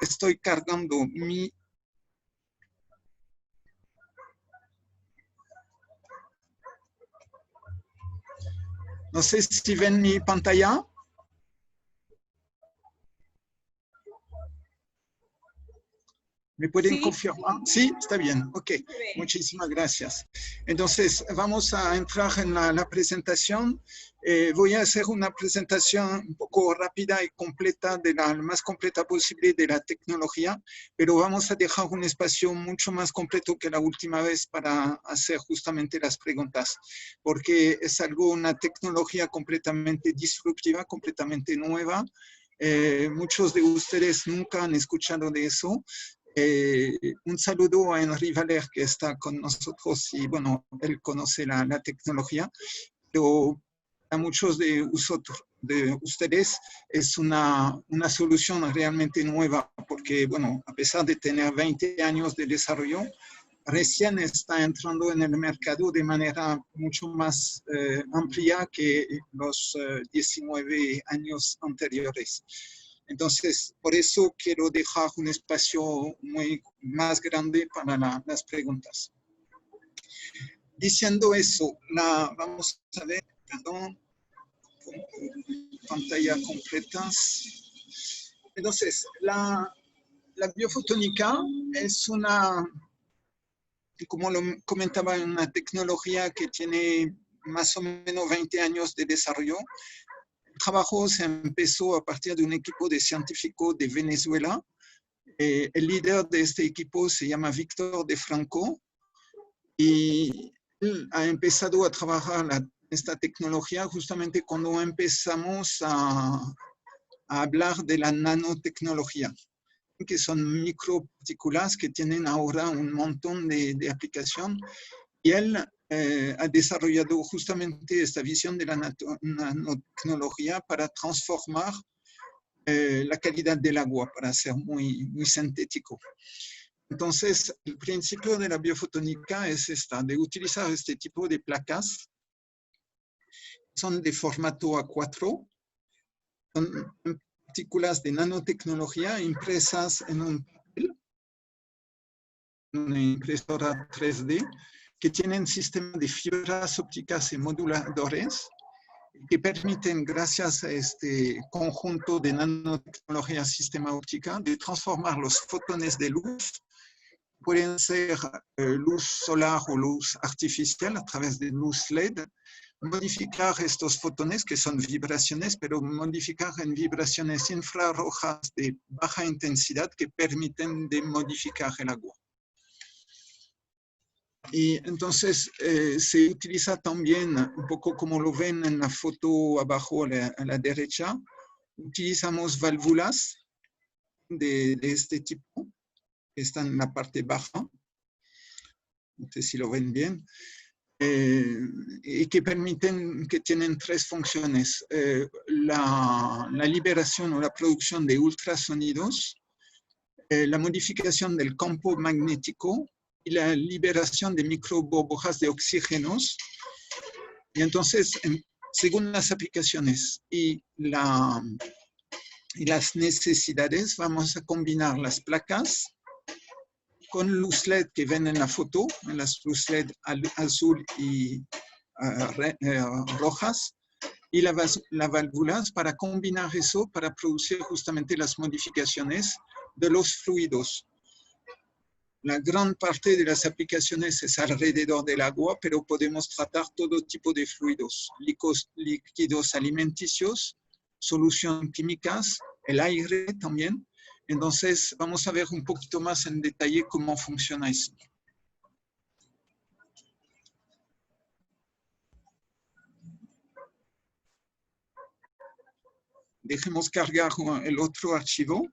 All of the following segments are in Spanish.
estoy cargando mi... No sé si ven mi pantalla. ¿Me pueden confirmar? Sí, está bien. Ok, muchísimas gracias. Entonces, vamos a entrar en la presentación. Voy a hacer una presentación un poco rápida y completa, la más completa posible de la tecnología, pero vamos a dejar un espacio mucho más completo que la última vez para hacer justamente las preguntas, porque es una tecnología completamente disruptiva, completamente nueva. Muchos de ustedes nunca han escuchado de eso. Un saludo a Henry Valer, que está con nosotros y bueno, él conoce la tecnología, pero a muchos de ustedes es una solución realmente nueva, porque bueno, a pesar de tener 20 años de desarrollo, recién está entrando en el mercado de manera mucho más amplia que los 19 años anteriores. Entonces, por eso quiero dejar un espacio más grande para las preguntas. Diciendo eso, vamos a ver, perdón, pantalla completa. Entonces, la biofotónica es como lo comentaba, una tecnología que tiene más o menos 20 años de desarrollo. El trabajo se empezó a partir de un equipo de científicos de Venezuela. El líder de este equipo se llama Víctor de Franco y él ha empezado a trabajar esta tecnología justamente cuando empezamos a hablar de la nanotecnología, que son micropartículas que tienen ahora un montón de aplicación. Y él ha desarrollado justamente esta visión de la nanotecnología para transformar la calidad del agua, para ser muy sintético. Entonces, el principio de la biofotónica es de utilizar este tipo de placas. Son de formato A4, son partículas de nanotecnología impresas en un papel, una impresora 3D, que tienen sistema de fibras ópticas y moduladores que permiten, gracias a este conjunto de nanotecnología sistema óptica, de transformar los fotones de luz. Pueden ser luz solar o luz artificial a través de luz LED, modificar estos fotones que son vibraciones, pero modificar en vibraciones infrarrojas de baja intensidad que permiten de modificar el agua. Y entonces se utiliza también, un poco como lo ven en la foto abajo a la derecha, utilizamos válvulas de este tipo, que están en la parte baja, no sé si lo ven bien, y que permiten, que tienen tres funciones: la liberación o la producción de ultrasonidos, la modificación del campo magnético y la liberación de microburbujas de oxígenos. Y entonces, según las aplicaciones y las necesidades, vamos a combinar las placas con luz LED que ven en la foto, en las luz LED azul y rojas, y las válvulas para combinar eso, para producir justamente las modificaciones de los fluidos. La gran parte de las aplicaciones es alrededor del agua, pero podemos tratar todo tipo de fluidos, líquidos alimenticios, soluciones químicas, el aire también. Entonces, vamos a ver un poquito más en detalle cómo funciona eso. Dejemos cargar el otro archivo.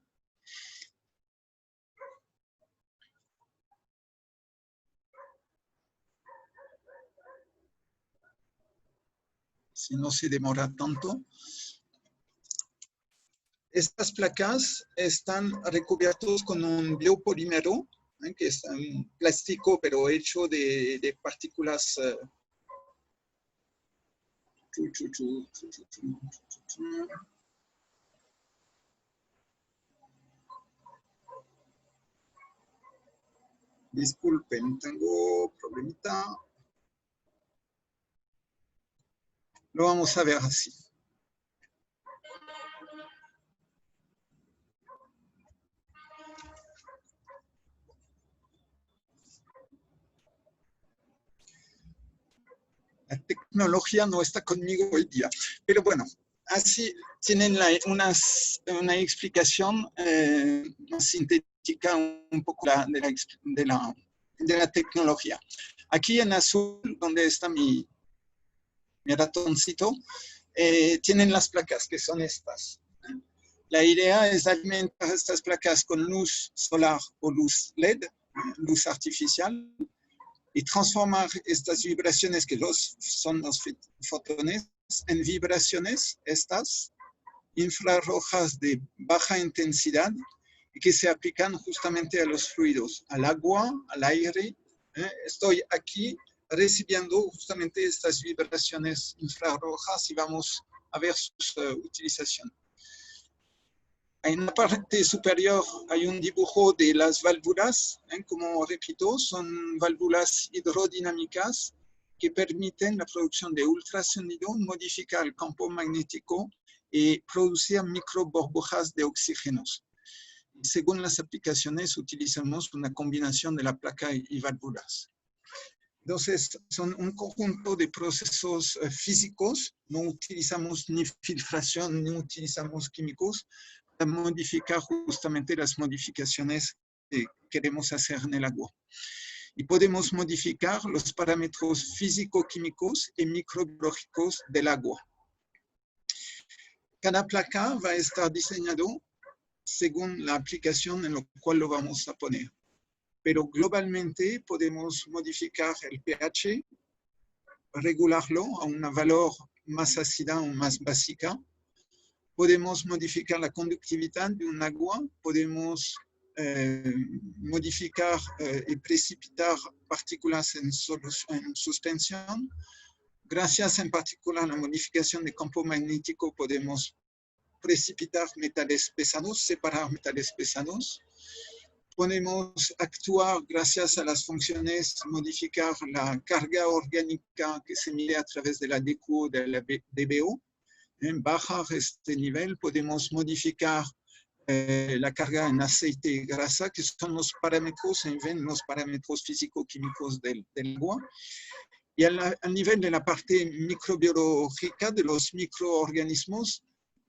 Si no se demora tanto. Estas placas están recubiertas con un biopolímero, que es un plástico, pero hecho de partículas. Disculpen, tengo problemita. Lo vamos a ver así. La tecnología no está conmigo hoy día. Pero bueno, así tienen una explicación sintética un poco de la tecnología. Aquí en azul, donde está mi ratoncito, tienen las placas, que son estas. La idea es alimentar estas placas con luz solar o luz LED, luz artificial, y transformar estas vibraciones que son los fotones en vibraciones estas infrarrojas de baja intensidad y que se aplican justamente a los fluidos, al agua, al aire. Estoy aquí recibiendo justamente estas vibraciones infrarrojas y vamos a ver su utilización. En la parte superior hay un dibujo de las válvulas, como repito, son válvulas hidrodinámicas que permiten la producción de ultrasonido, modificar el campo magnético y producir microburbujas de oxígenos. Según las aplicaciones, utilizamos una combinación de la placa y válvulas. Entonces, son un conjunto de procesos físicos, no utilizamos ni filtración, ni utilizamos químicos, para modificar justamente las modificaciones que queremos hacer en el agua. Y podemos modificar los parámetros físico-químicos y microbiológicos del agua. Cada placa va a estar diseñado según la aplicación en la cual lo vamos a poner. Pero globalmente podemos modificar el pH, regularlo a un valor más ácida o más básica. Podemos modificar la conductividad de un agua, podemos modificar y precipitar partículas en suspensión. Gracias en particular a la modificación de campo magnético podemos precipitar metales pesados, separar metales pesados. Podemos actuar gracias a las funciones, modificar la carga orgánica que se mide a través de la DQ o de la DBO. En bajar este nivel podemos modificar la carga en aceite y grasa, que son los parámetros, los parámetros físico-químicos del agua. Y al nivel de la parte microbiológica de los microorganismos,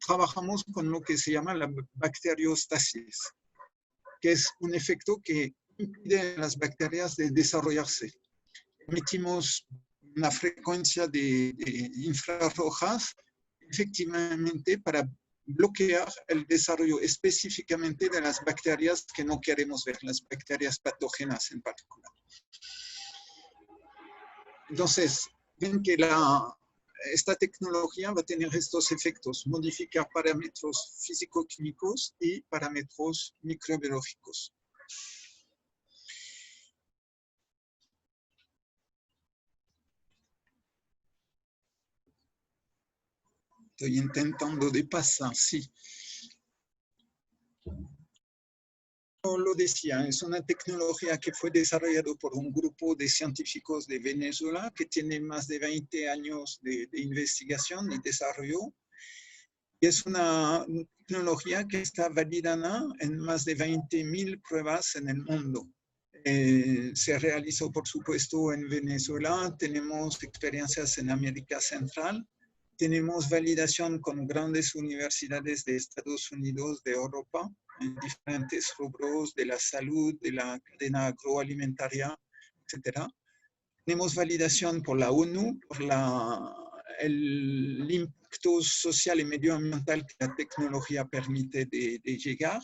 trabajamos con lo que se llama la bacteriostasis, que es un efecto que impide a las bacterias de desarrollarse. Emitimos una frecuencia de infrarrojas efectivamente para bloquear el desarrollo específicamente de las bacterias que no queremos ver, las bacterias patógenas en particular. Entonces, ven que esta tecnología va a tener estos efectos, modificar parámetros físico-químicos y parámetros microbiológicos. Estoy intentando de pasar, sí. Como lo decía, es una tecnología que fue desarrollada por un grupo de científicos de Venezuela que tiene más de 20 años de investigación y desarrollo. Y es una tecnología que está validada en más de 20.000 pruebas en el mundo. Se realizó, por supuesto, en Venezuela. Tenemos experiencias en América Central. Tenemos validación con grandes universidades de Estados Unidos, de Europa, en diferentes rubros de la salud, de la cadena agroalimentaria, etc. Tenemos validación por la ONU, por el impacto social y medioambiental que la tecnología permite de llegar.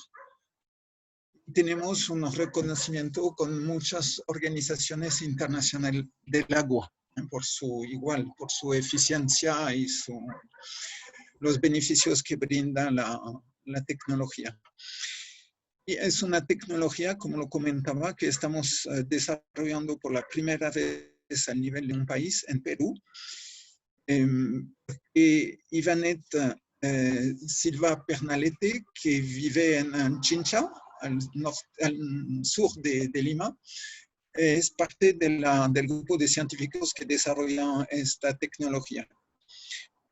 Tenemos un reconocimiento con muchas organizaciones internacionales del agua, por su eficiencia y los beneficios que brinda la tecnología. Y es una tecnología, como lo comentaba, que estamos desarrollando por la primera vez a nivel de un país, en Perú. Ivanet Silva Pernalete, que vive en Chincha, al sur de Lima, es parte del grupo de científicos que desarrollan esta tecnología.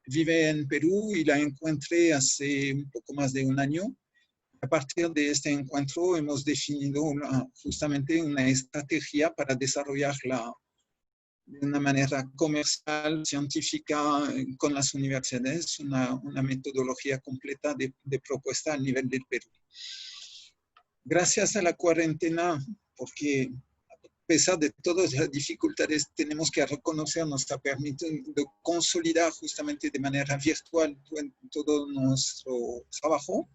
Vive en Perú y la encontré hace un poco más de un año. A partir de este encuentro hemos definido justamente una estrategia para desarrollarla de una manera comercial, científica, con las universidades, una metodología completa de propuesta a nivel del Perú. Gracias a la cuarentena, porque a pesar de todas las dificultades, tenemos que reconocer, nos ha permitido consolidar justamente de manera virtual todo nuestro trabajo.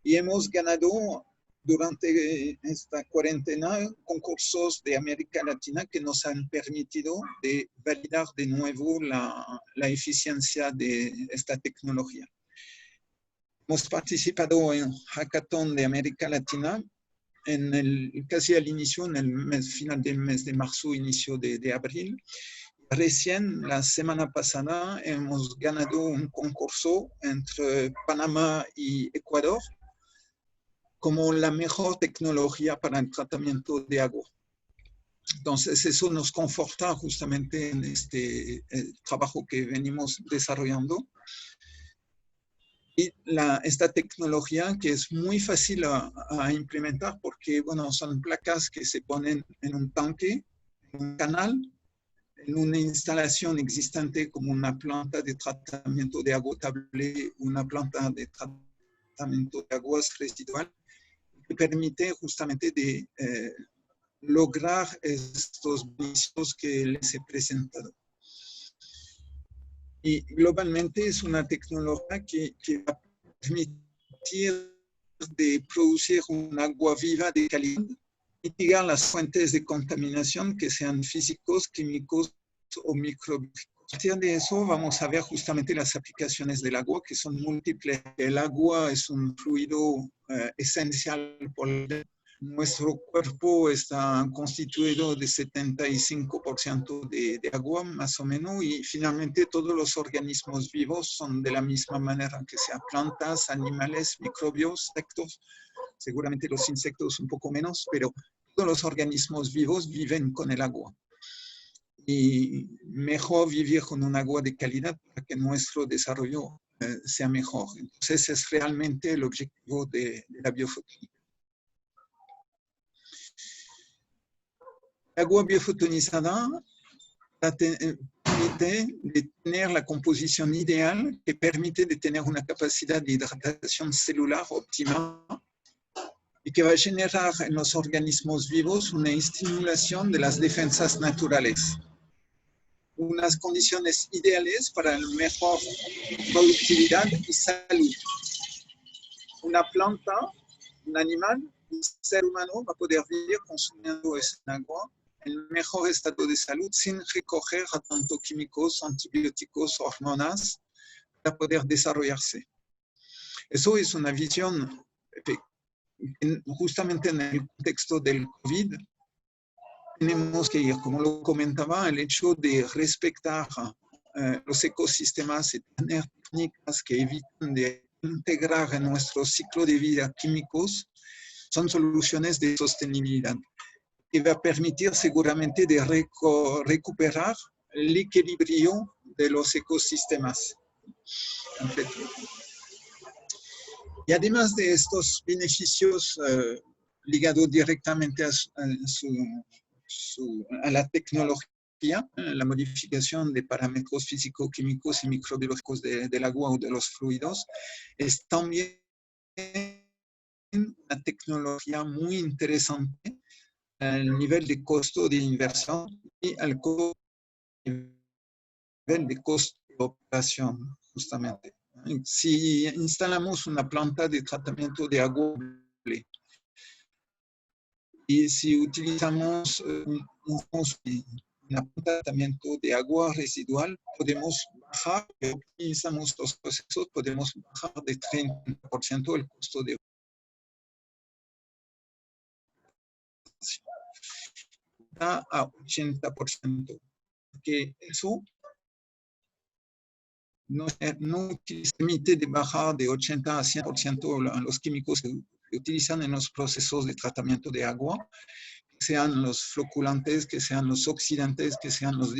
Y hemos ganado durante esta cuarentena concursos de América Latina que nos han permitido de validar de nuevo la eficiencia de esta tecnología. Hemos participado en Hackathon de América Latina casi al inicio, en el final del mes de marzo, inicio de abril. Recién, la semana pasada, hemos ganado un concurso entre Panamá y Ecuador como la mejor tecnología para el tratamiento de agua. Entonces, eso nos conforta justamente en este trabajo que venimos desarrollando. Y esta tecnología que es muy fácil a implementar porque, bueno, son placas que se ponen en un tanque, en un canal, en una instalación existente como una planta de tratamiento de agua potable, una planta de tratamiento de aguas residuales, que permite justamente de lograr estos beneficios que les he presentado. Y globalmente es una tecnología que va a permitir de producir un agua viva de calidad, mitigar las fuentes de contaminación que sean físicos, químicos o microbiológicos. A partir de eso vamos a ver justamente las aplicaciones del agua, que son múltiples. El agua es un fluido esencial por nuestro cuerpo está constituido de 75% de agua, más o menos, y finalmente todos los organismos vivos son de la misma manera, que sean plantas, animales, microbios, insectos, seguramente los insectos un poco menos, pero todos los organismos vivos viven con el agua. Y mejor vivir con un agua de calidad para que nuestro desarrollo sea mejor. Entonces, es realmente el objetivo de la biofotónica. El agua biofotonizada permite de tener la composición ideal que permite de tener una capacidad de hidratación celular óptima y que va a generar en los organismos vivos una estimulación de las defensas naturales. Unas condiciones ideales para la mejor productividad y salud. Una planta, un animal, un ser humano va a poder vivir consumiendo ese agua en el mejor estado de salud sin recoger a tanto químicos, antibióticos, hormonas para poder desarrollarse. Eso es una visión justamente en el contexto del COVID. Tenemos que ir, como lo comentaba, el hecho de respetar los ecosistemas y tener técnicas que eviten de integrar en nuestro ciclo de vida químicos son soluciones de sostenibilidad que va a permitir seguramente de recuperar el equilibrio de los ecosistemas. Y además de estos beneficios ligados directamente a la tecnología, la modificación de parámetros físico-químicos y microbiológicos del agua o de los fluidos, es también una tecnología muy interesante al nivel de costo de inversión y al nivel de costo de operación, justamente. Si instalamos una planta de tratamiento de agua y si utilizamos un tratamiento de agua residual, podemos bajar, si optimizamos los procesos, podemos bajar de 30% el costo de a 80%, porque eso no permite de bajar de 80 a 100% los químicos que se utilizan en los procesos de tratamiento de agua. sean los floculantes, que sean los oxidantes, que sean los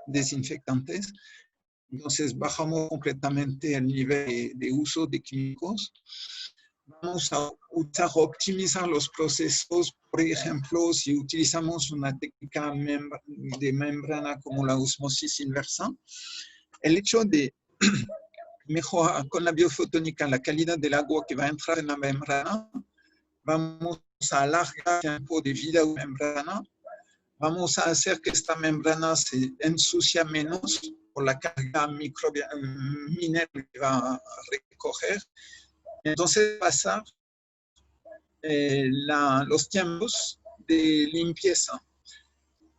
desinfectantes. Entonces, bajamos completamente el nivel de uso de químicos. Vamos a optimizar los procesos. Por ejemplo, si utilizamos una técnica de membrana como la osmosis inversa, el hecho de mejorar con la biofotónica la calidad del agua que va a entrar en la membrana, vamos a alargar el tiempo de vida de la membrana, vamos a hacer que esta membrana se ensucia menos por la carga minera que va a recoger. Entonces, pasar los tiempos de limpieza.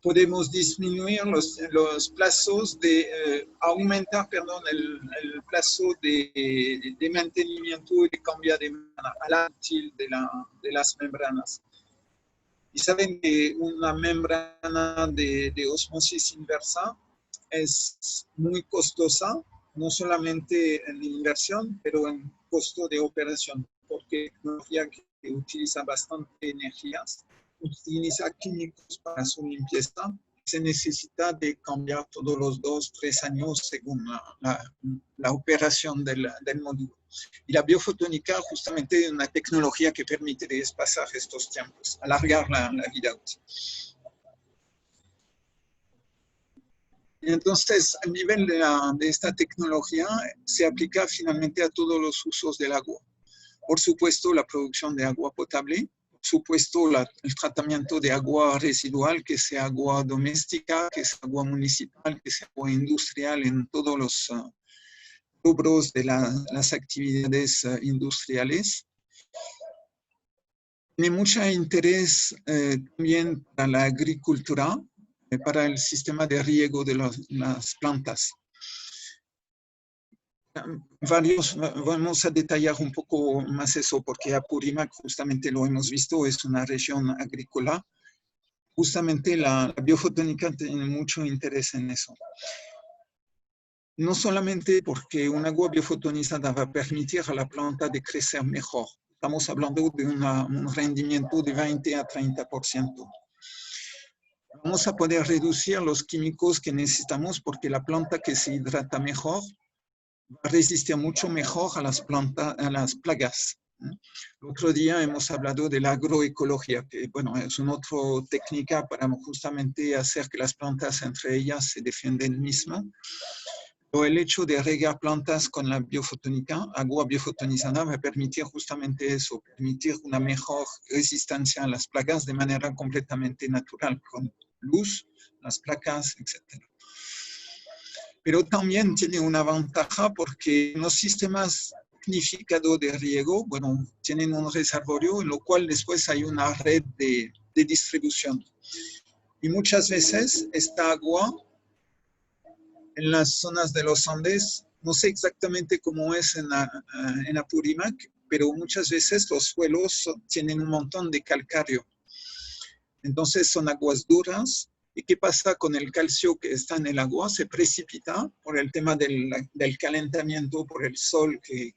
Podemos disminuir los plazos aumentar, perdón, el plazo de mantenimiento y de cambio de membrana a la útil de las membranas. Y saben que una membrana de osmosis inversa es muy costosa, no solamente en inversión, pero en costo de operación, porque es una tecnología que utiliza bastante energías, utiliza químicos para su limpieza, se necesita de cambiar todos los 2-3 años según la operación del módulo. Y la biofotónica justamente es una tecnología que permite desplazar estos tiempos, alargar la vida útil. Entonces, a nivel de esta tecnología, se aplica finalmente a todos los usos del agua. Por supuesto, la producción de agua potable, por supuesto, el tratamiento de agua residual, que sea agua doméstica, que sea agua municipal, que sea agua industrial en todos los rubros de las actividades industriales. Tiene mucho interés también para la agricultura, para el sistema de riego de las plantas. Vamos a detallar un poco más eso, porque Apurímac justamente lo hemos visto, es una región agrícola. Justamente la biofotónica tiene mucho interés en eso. No solamente porque un agua biofotonizada va a permitir a la planta de crecer mejor. Estamos hablando de un rendimiento de 20 a 30%. Vamos a poder reducir los químicos que necesitamos porque la planta que se hidrata mejor va a resistir mucho mejor a las plagas. El otro día hemos hablado de la agroecología, que bueno, es una otra técnica para justamente hacer que las plantas entre ellas se defienden mismas. Pero el hecho de regar plantas con la biofotónica, agua biofotonizada, va a permitir justamente eso, permitir una mejor resistencia a las plagas de manera completamente natural, con luz, las placas, etc. Pero también tiene una ventaja porque los sistemas tecnificados de riego, bueno, tienen un reservorio en lo cual después hay una red de distribución. Y muchas veces esta agua en las zonas de los Andes, no sé exactamente cómo es en Apurímac, pero muchas veces los suelos tienen un montón de calcáreo. Entonces son aguas duras. ¿Y qué pasa con el calcio que está en el agua? Se precipita por el tema del calentamiento, por el sol que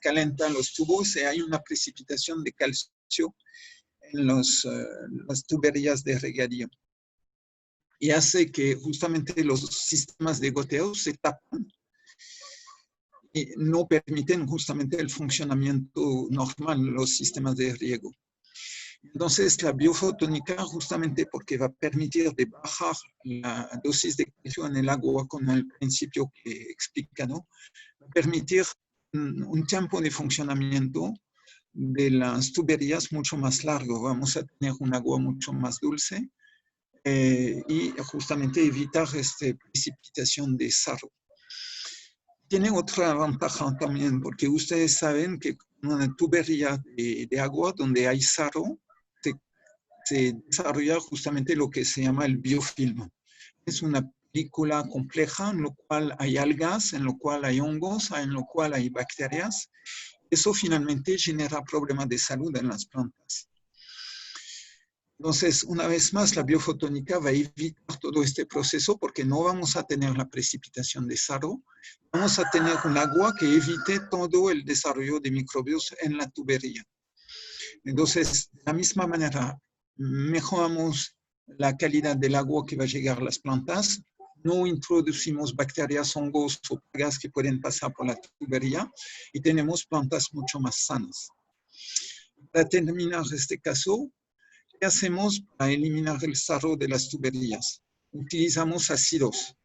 calienta los tubos, y hay una precipitación de calcio en las tuberías de regadío. Y hace que justamente los sistemas de goteo se tapan y no permiten justamente el funcionamiento normal de los sistemas de riego. Entonces, la biofotónica, justamente porque va a permitir de bajar la dosis de calcio en el agua con el principio que explica, ¿no? Va a permitir un tiempo de funcionamiento de las tuberías mucho más largo. Vamos a tener un agua mucho más dulce y justamente evitar esta precipitación de sarro. Tiene otra ventaja también, porque ustedes saben que en una tubería de agua donde hay sarro, se desarrolla justamente lo que se llama el biofilm. Es una película compleja en lo cual hay algas, en lo cual hay hongos, en lo cual hay bacterias. Eso finalmente genera problemas de salud en las plantas. Entonces, una vez más, la biofotónica va a evitar todo este proceso porque no vamos a tener la precipitación de sarro, vamos a tener un agua que evite todo el desarrollo de microbios en la tubería. Entonces, de la misma manera, mejoramos la calidad del agua que va a llegar a las plantas, no introducimos bacterias, hongos o plagas que pueden pasar por la tubería y tenemos plantas mucho más sanas. Para terminar este caso, ¿qué hacemos para eliminar el sarro de las tuberías? Utilizamos ácidos.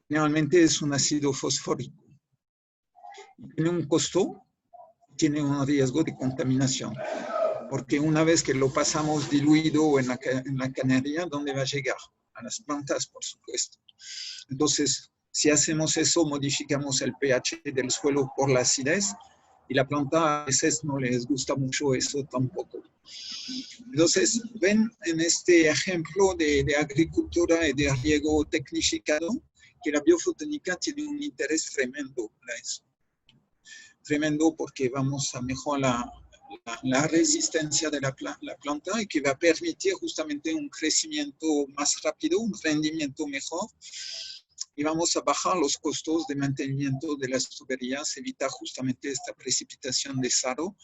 Generalmente es un ácido fosfórico. Tiene un costo, tiene un riesgo de contaminación, porque una vez que lo pasamos diluido en la cañería, ¿dónde va a llegar? A las plantas, por supuesto. Entonces, si hacemos eso, modificamos el pH del suelo por la acidez, y la planta a veces no les gusta mucho eso tampoco. Entonces, ven en este ejemplo de agricultura y de riego tecnificado que la biofotónica tiene un interés tremendo para eso. Tremendo porque vamos a mejorar la resistencia de la planta y que va a permitir justamente un crecimiento más rápido, un rendimiento mejor. Y vamos a bajar los costos de mantenimiento de las tuberías, evitar justamente esta precipitación de sarro,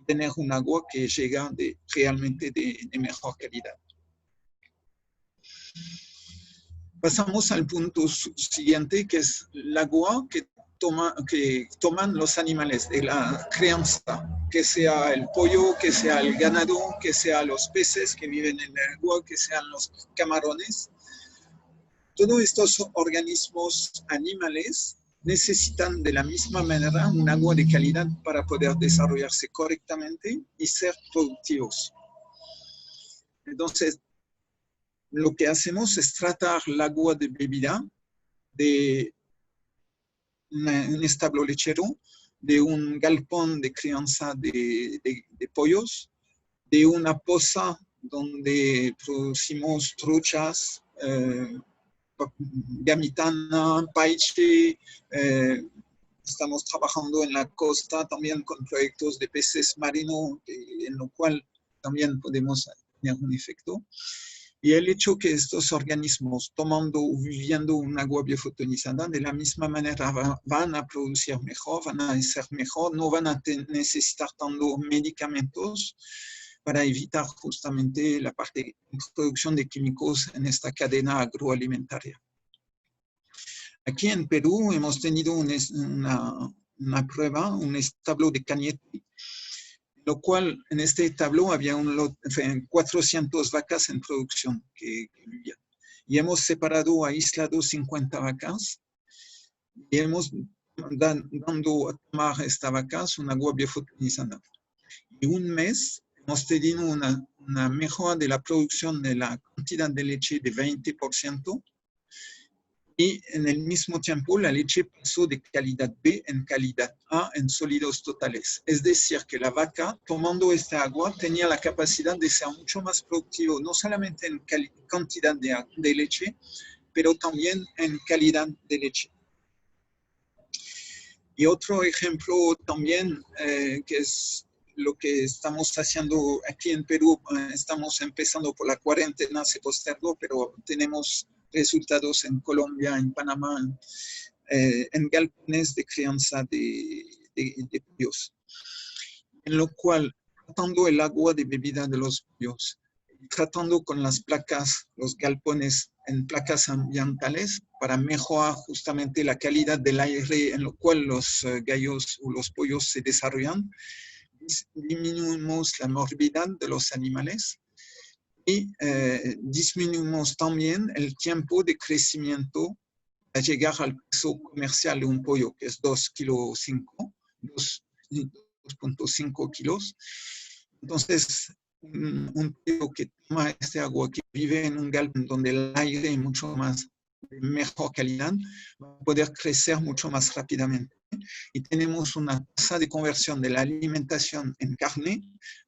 tener un agua que llega realmente de mejor calidad. Pasamos al punto siguiente, que es el agua que toman los animales de la crianza, que sea el pollo, que sea el ganado, que sean los peces que viven en el agua, que sean los camarones. Todos estos organismos animales necesitan de la misma manera un agua de calidad para poder desarrollarse correctamente y ser productivos. Entonces, lo que hacemos es tratar el agua de bebida de un establo lechero, de un galpón de crianza de pollos, de una poza donde producimos truchas, gamitana, paiche. Estamos trabajando en la costa también con proyectos de peces marinos, en lo cual también podemos tener un efecto. Y el hecho que estos organismos, tomando o viviendo un agua biofotonizada, de la misma manera van a producir mejor, van a ser mejor, no van a necesitar tanto medicamentos para evitar justamente la parte de producción de químicos en esta cadena agroalimentaria. Aquí en Perú hemos tenido una prueba, un establo de Cañete, lo cual en este establo había 400 vacas en producción que vivían. Y hemos separado, aislado 50 vacas y hemos dando a tomar esta vacas un agua biofotonizada. Y un mes hemos tenido una mejora de la producción de la cantidad de leche de 20%. Y en el mismo tiempo la leche pasó de calidad B en calidad A en sólidos totales. Es decir, que la vaca, tomando esta agua, tenía la capacidad de ser mucho más productivo, no solamente en cantidad de leche, pero también en calidad de leche. Y otro ejemplo también, que es lo que estamos haciendo aquí en Perú, estamos empezando por la cuarentena, se postergó, pero tenemos resultados en Colombia, en Panamá, en galpones de crianza de pollos, en lo cual, tratando el agua de bebida de los pollos, tratando con las placas, los galpones en placas ambientales para mejorar justamente la calidad del aire en lo cual los gallos o los pollos se desarrollan, disminuimos la morbidez de los animales y disminuimos también el tiempo de crecimiento para llegar al peso comercial de un pollo, que es 2,5 kilos. Entonces, un pollo que toma este agua, que vive en un galpón donde el aire es mucho más de mejor calidad, va a poder crecer mucho más rápidamente. Y tenemos una tasa de conversión de la alimentación en carne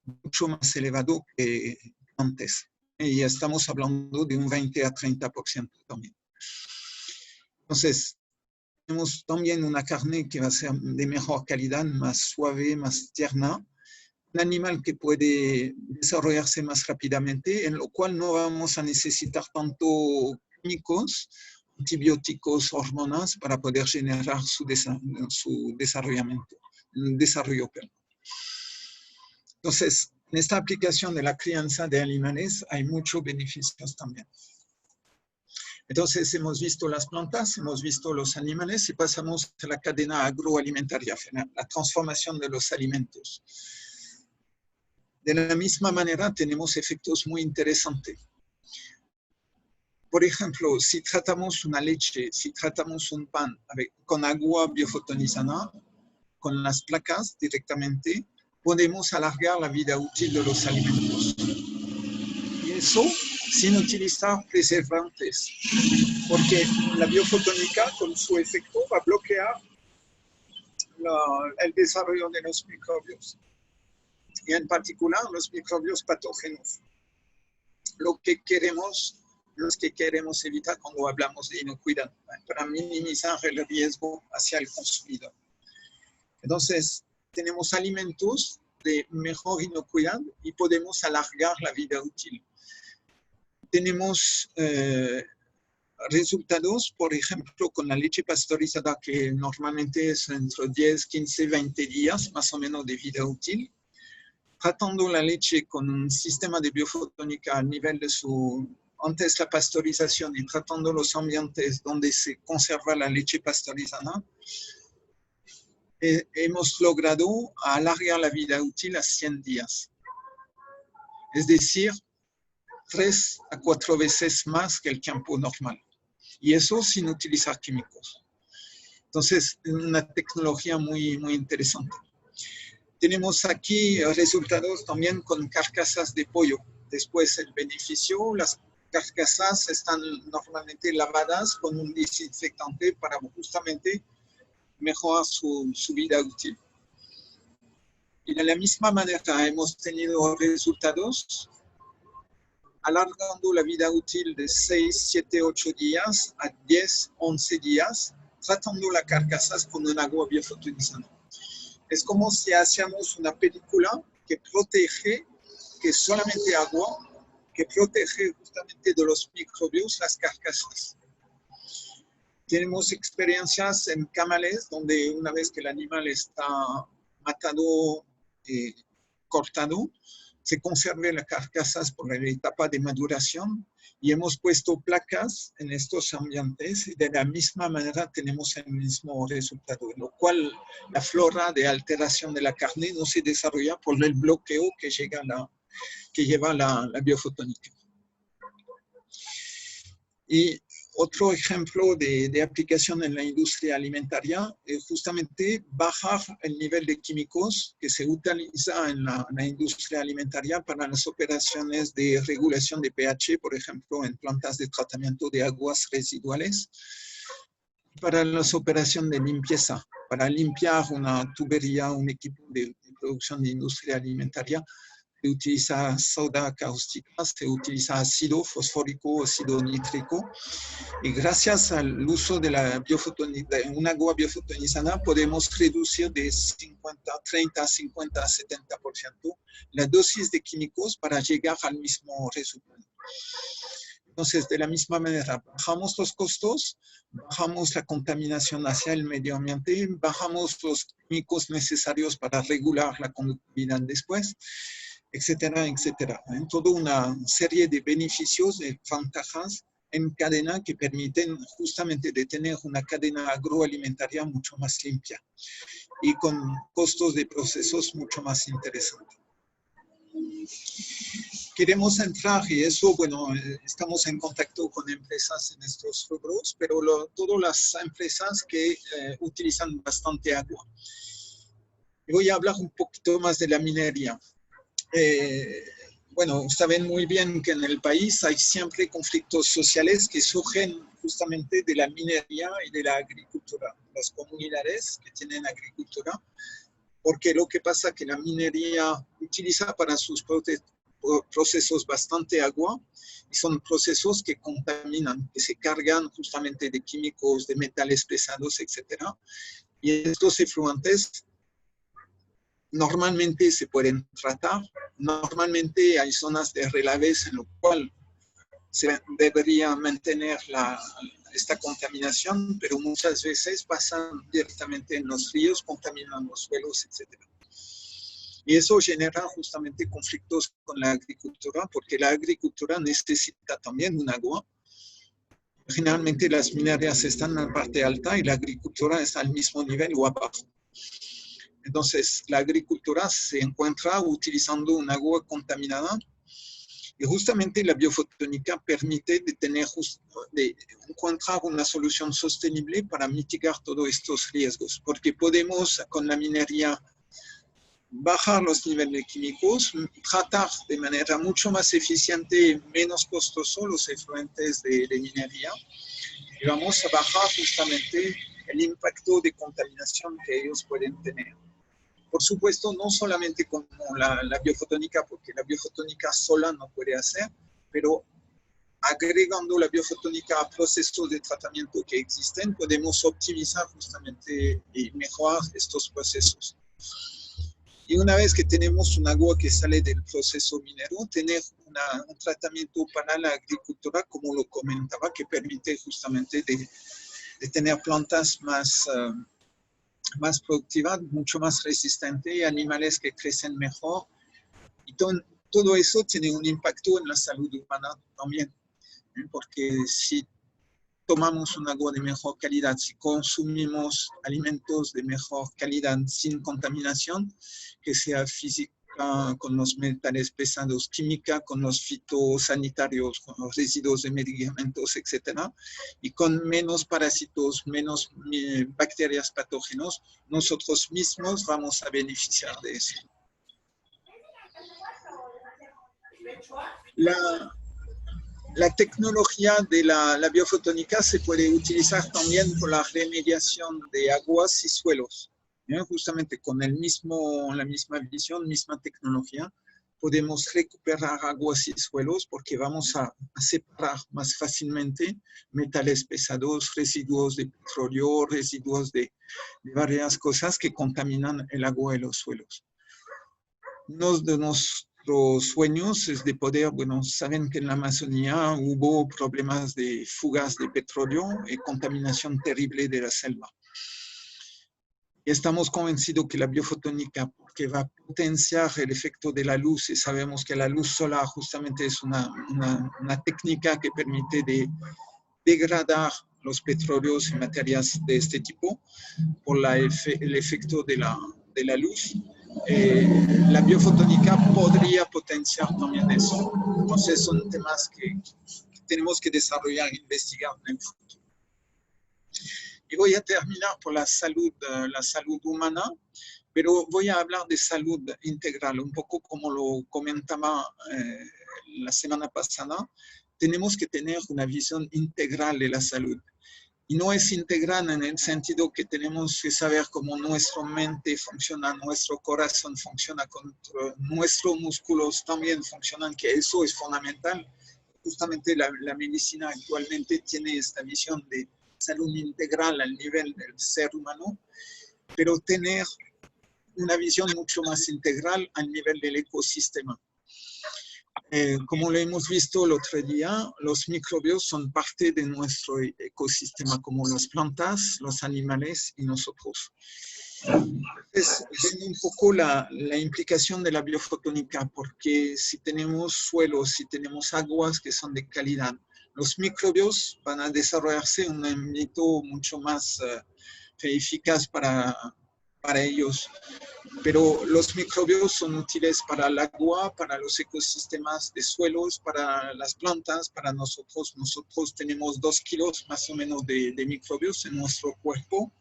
mucho más elevado que antes. Y estamos hablando de un 20 a 30% también. Entonces, tenemos también una carne que va a ser de mejor calidad, más suave, más tierna, un animal que puede desarrollarse más rápidamente, en lo cual no vamos a necesitar tanto químicos, antibióticos, hormonas para poder generar su desarrollo. Entonces, En esta aplicación de la crianza de animales hay muchos beneficios también. Entonces, hemos visto las plantas, hemos visto los animales y pasamos a la cadena agroalimentaria, la transformación de los alimentos. De la misma manera, tenemos efectos muy interesantes. Por ejemplo, si tratamos una leche, si tratamos un pan con agua biofotonizada, con las placas directamente, podemos alargar la vida útil de los alimentos. Y eso sin utilizar preservantes, porque la biofotónica con su efecto va a bloquear el desarrollo de los microbios, y en particular los microbios patógenos. Los que queremos evitar cuando hablamos de inocuidad, para minimizar el riesgo hacia el consumidor. Entonces, tenemos alimentos de mejor inocuidad y podemos alargar la vida útil. Tenemos resultados, por ejemplo, con la leche pasteurizada, que normalmente es entre 10, 15, 20 días más o menos de vida útil. Tratando la leche con un sistema de biofotónica a nivel de antes la pasteurización y tratando los ambientes donde se conserva la leche pasteurizada, hemos logrado alargar la vida útil a 100 días. Es decir, 3 a 4 veces más que el tiempo normal. Y eso sin utilizar químicos. Entonces, es una tecnología muy, muy interesante. Tenemos aquí resultados también con carcasas de pollo. Después el beneficio, las carcasas están normalmente lavadas con un desinfectante para justamente mejorar su vida útil. Y de la misma manera hemos tenido resultados alargando la vida útil de 6, 7, 8 días a 10, 11 días, tratando las carcasas con un agua biofotonizada. Es como si hacíamos una película que protege, que es solamente agua, que protege justamente de los microbios las carcasas. Tenemos experiencias en camales donde una vez que el animal está matado, cortado, se conserve las carcasas por la etapa de maduración y hemos puesto placas en estos ambientes y de la misma manera tenemos el mismo resultado, en lo cual la flora de alteración de la carne no se desarrolla por el bloqueo que lleva la biofotónica. Y otro ejemplo de aplicación en la industria alimentaria es justamente bajar el nivel de químicos que se utiliza en la industria alimentaria para las operaciones de regulación de pH, por ejemplo, en plantas de tratamiento de aguas residuales, para las operaciones de limpieza, para limpiar una tubería, un equipo de producción de industria alimentaria. Se utiliza soda cáustica, se utiliza ácido fosfórico, ácido nítrico, y gracias al uso de un agua biofotonizada podemos reducir de 30, 50, 70% la dosis de químicos para llegar al mismo resultado. Entonces, de la misma manera, bajamos los costos, bajamos la contaminación hacia el medio ambiente, bajamos los químicos necesarios para regular la conductividad después, etcétera, etcétera. En toda una serie de beneficios, de ventajas en cadena que permiten justamente de tener una cadena agroalimentaria mucho más limpia y con costos de procesos mucho más interesantes. Queremos entrar, y eso, bueno, estamos en contacto con empresas en estos rubros, pero todas las empresas que utilizan bastante agua. Voy a hablar un poquito más de la minería. Bueno, saben muy bien que en el país hay siempre conflictos sociales que surgen justamente de la minería y de la agricultura. Las comunidades que tienen agricultura, porque lo que pasa es que la minería utiliza para sus procesos bastante agua y son procesos que contaminan, que se cargan justamente de químicos, de metales pesados, etc. Y estos efluentes normalmente se pueden tratar. Normalmente hay zonas de relaves en lo cual se debería mantener esta contaminación, pero muchas veces pasan directamente en los ríos, contaminan los suelos, etc. Y eso genera justamente conflictos con la agricultura, porque la agricultura necesita también un agua. Generalmente las minerías están en la parte alta y la agricultura está al mismo nivel o abajo. Entonces, la agricultura se encuentra utilizando un agua contaminada y justamente la biofotónica permite de encontrar una solución sostenible para mitigar todos estos riesgos, porque podemos con la minería bajar los niveles químicos, tratar de manera mucho más eficiente, menos costoso los efluentes de minería, y vamos a bajar justamente el impacto de contaminación que ellos pueden tener. Por supuesto, no solamente con la biofotónica, porque la biofotónica sola no puede hacer, pero agregando la biofotónica a procesos de tratamiento que existen, podemos optimizar justamente y mejorar estos procesos. Y una vez que tenemos un agua que sale del proceso minero, tener un tratamiento para la agricultura, como lo comentaba, que permite justamente de tener plantas más productivas, mucho más resistentes, y animales que crecen mejor. Y todo eso tiene un impacto en la salud humana también, porque si tomamos un agua de mejor calidad, si consumimos alimentos de mejor calidad sin contaminación, que sea física con los metales pesados, química con los fitosanitarios, con los residuos de medicamentos, etcétera, y con menos parásitos, menos bacterias patógenos, nosotros mismos vamos a beneficiar de eso. La tecnología de la biofotónica se puede utilizar también por la remediación de aguas y suelos. Justamente con la misma visión, misma tecnología, podemos recuperar aguas y suelos porque vamos a separar más fácilmente metales pesados, residuos de petróleo, residuos de varias cosas que contaminan el agua y los suelos. Uno de nuestros sueños es de poder, saben que en la Amazonía hubo problemas de fugas de petróleo y contaminación terrible de la selva. Y estamos convencidos que la biofotónica, porque va a potenciar el efecto de la luz, y sabemos que la luz solar justamente es una técnica que permite de degradar los petróleos y materias de este tipo por el efecto de la luz. La biofotónica podría potenciar también eso. Entonces son temas que tenemos que desarrollar e investigar en el futuro. Y voy a terminar por la salud humana, pero voy a hablar de salud integral, un poco como lo comentaba la semana pasada. Tenemos que tener una visión integral de la salud. Y no es integral en el sentido que tenemos que saber cómo nuestra mente funciona, nuestro corazón funciona, nuestros músculos también funcionan, que eso es fundamental. Justamente la medicina actualmente tiene esta visión de salud integral al nivel del ser humano, pero tener una visión mucho más integral al nivel del ecosistema. Como lo hemos visto el otro día, los microbios son parte de nuestro ecosistema, como las plantas, los animales y nosotros. Es un poco la implicación de la biofotónica, porque si tenemos suelos, si tenemos aguas que son de calidad, los microbios van a desarrollarse en un ámbito mucho más eficaz para ellos. Pero los microbios son útiles para el agua, para los ecosistemas de suelos, para las plantas, para nosotros. Nosotros tenemos 2 kilos más o menos de microbios en nuestro cuerpo.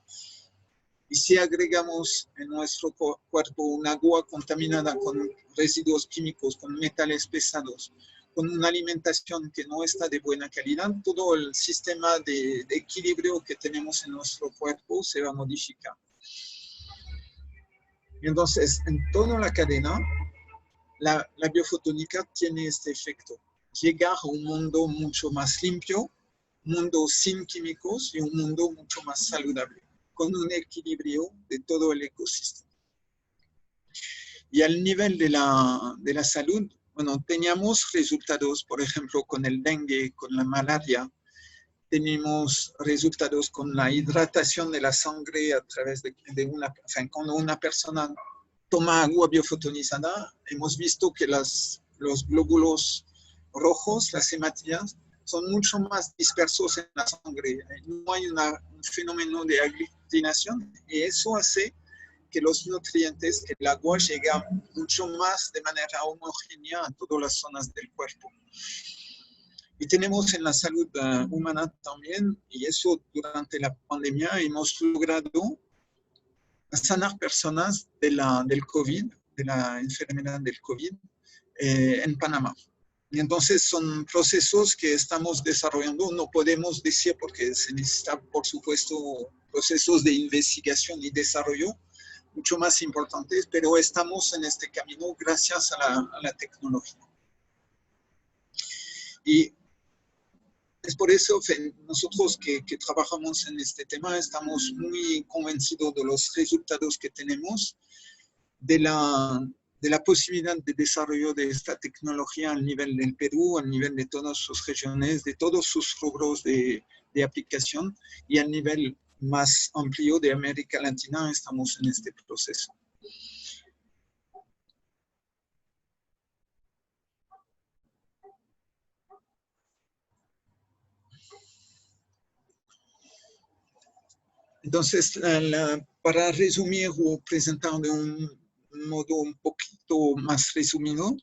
Y si agregamos en nuestro cuerpo un agua contaminada con residuos químicos, con metales pesados, con una alimentación que no está de buena calidad, todo el sistema de equilibrio que tenemos en nuestro cuerpo se va a modificar. Entonces, en toda la cadena, la biofotónica tiene este efecto. Llegar a un mundo mucho más limpio, un mundo sin químicos y un mundo mucho más saludable, con un equilibrio de todo el ecosistema. Y al nivel de la salud, teníamos resultados, por ejemplo, con el dengue, con la malaria. Tenemos resultados con la hidratación de la sangre a través de cuando una persona toma agua biofotonizada, hemos visto que los glóbulos rojos, las hematías, son mucho más dispersos en la sangre. No hay un fenómeno de aglutinación y eso hace que los nutrientes, que el agua llega mucho más de manera homogénea a todas las zonas del cuerpo. Y tenemos en la salud humana también, y eso durante la pandemia hemos logrado sanar personas del COVID, de la enfermedad del COVID, en Panamá. Y entonces son procesos que estamos desarrollando, no podemos decir porque se necesita, por supuesto, procesos de investigación y desarrollo mucho más importantes, pero estamos en este camino gracias a la tecnología. Y es por eso que nosotros que trabajamos en este tema estamos muy convencidos de los resultados que tenemos, de la posibilidad de desarrollo de esta tecnología al nivel del Perú, al nivel de todas sus regiones, de todos sus rubros de aplicación y al nivel más amplio de América Latina estamos en este proceso. Entonces, para resumir o presentar de un modo un poquito más resumido,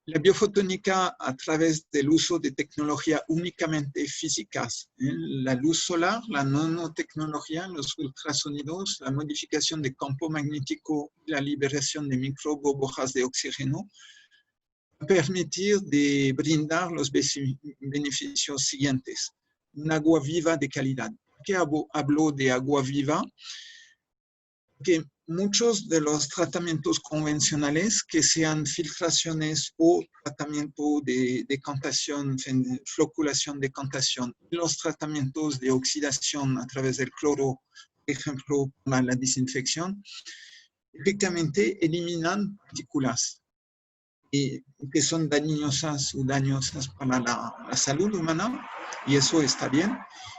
la biofotónica a través del uso de tecnología únicamente físicas, la luz solar, la nanotecnología, los ultrasonidos, la modificación de campo magnético, la liberación de microburbujas de oxígeno, permitir de brindar los beneficios siguientes. Un agua viva de calidad. ¿Por qué hablo de agua viva? Que muchos de los tratamientos convencionales, que sean filtraciones o tratamiento de decantación, floculación, decantación, los tratamientos de oxidación a través del cloro, por ejemplo, para la desinfección, típicamente eliminan partículas que son dañosas o dañosas para la salud humana, y eso está bien,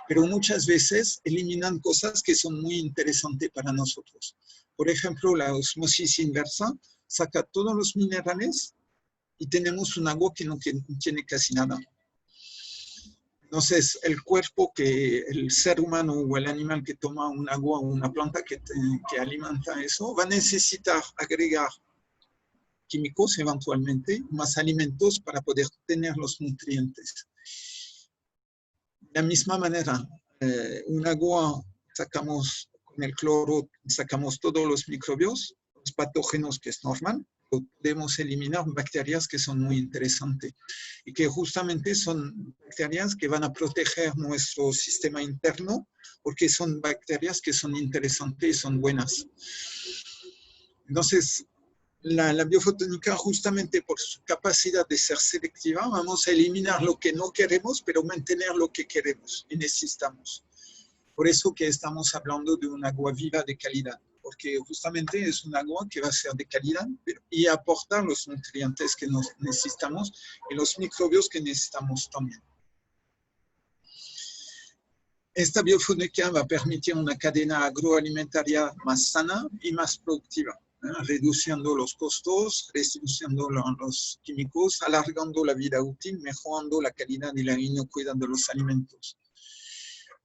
pero muchas veces eliminan cosas que son muy interesantes para nosotros. Por ejemplo, la osmosis inversa saca todos los minerales y tenemos un agua que no tiene casi nada. Entonces, el cuerpo, el ser humano o el animal que toma un agua o una planta que alimenta eso, va a necesitar agregar químicos eventualmente, más alimentos para poder tener los nutrientes. De la misma manera, un agua sacamos con el cloro, sacamos todos los microbios, los patógenos, que es normal, podemos eliminar bacterias que son muy interesantes y que justamente son bacterias que van a proteger nuestro sistema interno porque son bacterias que son interesantes y son buenas. Entonces, la biofotónica, justamente por su capacidad de ser selectiva, vamos a eliminar lo que no queremos, pero mantener lo que queremos y necesitamos. Por eso que estamos hablando de un agua viva de calidad, porque justamente es un agua que va a ser de calidad y aportar los nutrientes que necesitamos y los microbios que necesitamos también. Esta biofotónica va a permitir una cadena agroalimentaria más sana y más productiva, reduciendo los costos, reduciendo los químicos, alargando la vida útil, mejorando la calidad y la inocuidad de los alimentos.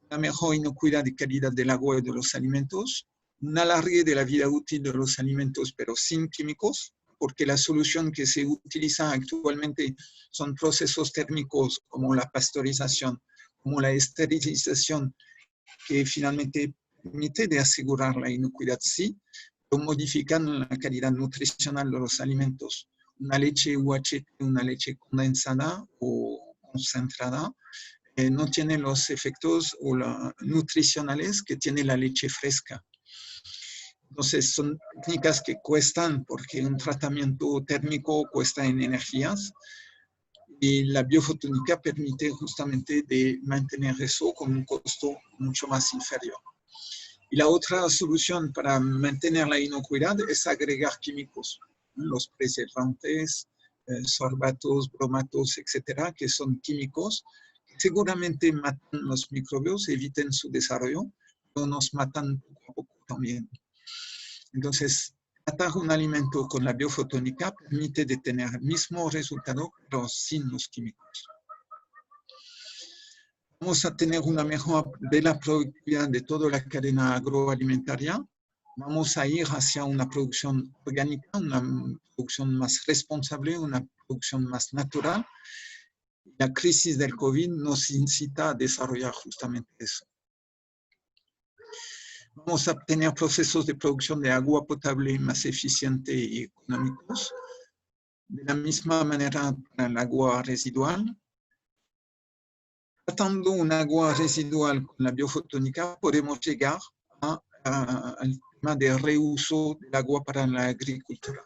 Una mejor inocuidad y calidad del agua y de los alimentos, un alargue de la vida útil de los alimentos, pero sin químicos, porque la solución que se utiliza actualmente son procesos térmicos como la pasteurización, como la esterilización, que finalmente permite de asegurar la inocuidad, sí, pero modifican la calidad nutricional de los alimentos. Una leche UHT, una leche condensada o concentrada, no tiene los efectos nutricionales que tiene la leche fresca. Entonces, son técnicas que cuestan porque un tratamiento térmico cuesta en energías y la biofotónica permite justamente de mantener eso con un costo mucho más inferior. Y la otra solución para mantener la inocuidad es agregar químicos, los preservantes, sorbatos, bromatos, etcétera, que son químicos que seguramente matan los microbios, eviten su desarrollo, pero nos matan poco a poco también. Entonces, tratar un alimento con la biofotónica permite de tener el mismo resultado, pero sin los químicos. Vamos a tener una mejora de la productividad de toda la cadena agroalimentaria. Vamos a ir hacia una producción orgánica, una producción más responsable, una producción más natural. La crisis del COVID nos incita a desarrollar justamente eso. Vamos a tener procesos de producción de agua potable más eficientes y económicos. De la misma manera para el agua residual. Tratando un agua residual con la biofotónica, podemos llegar al tema de reuso del agua para la agricultura.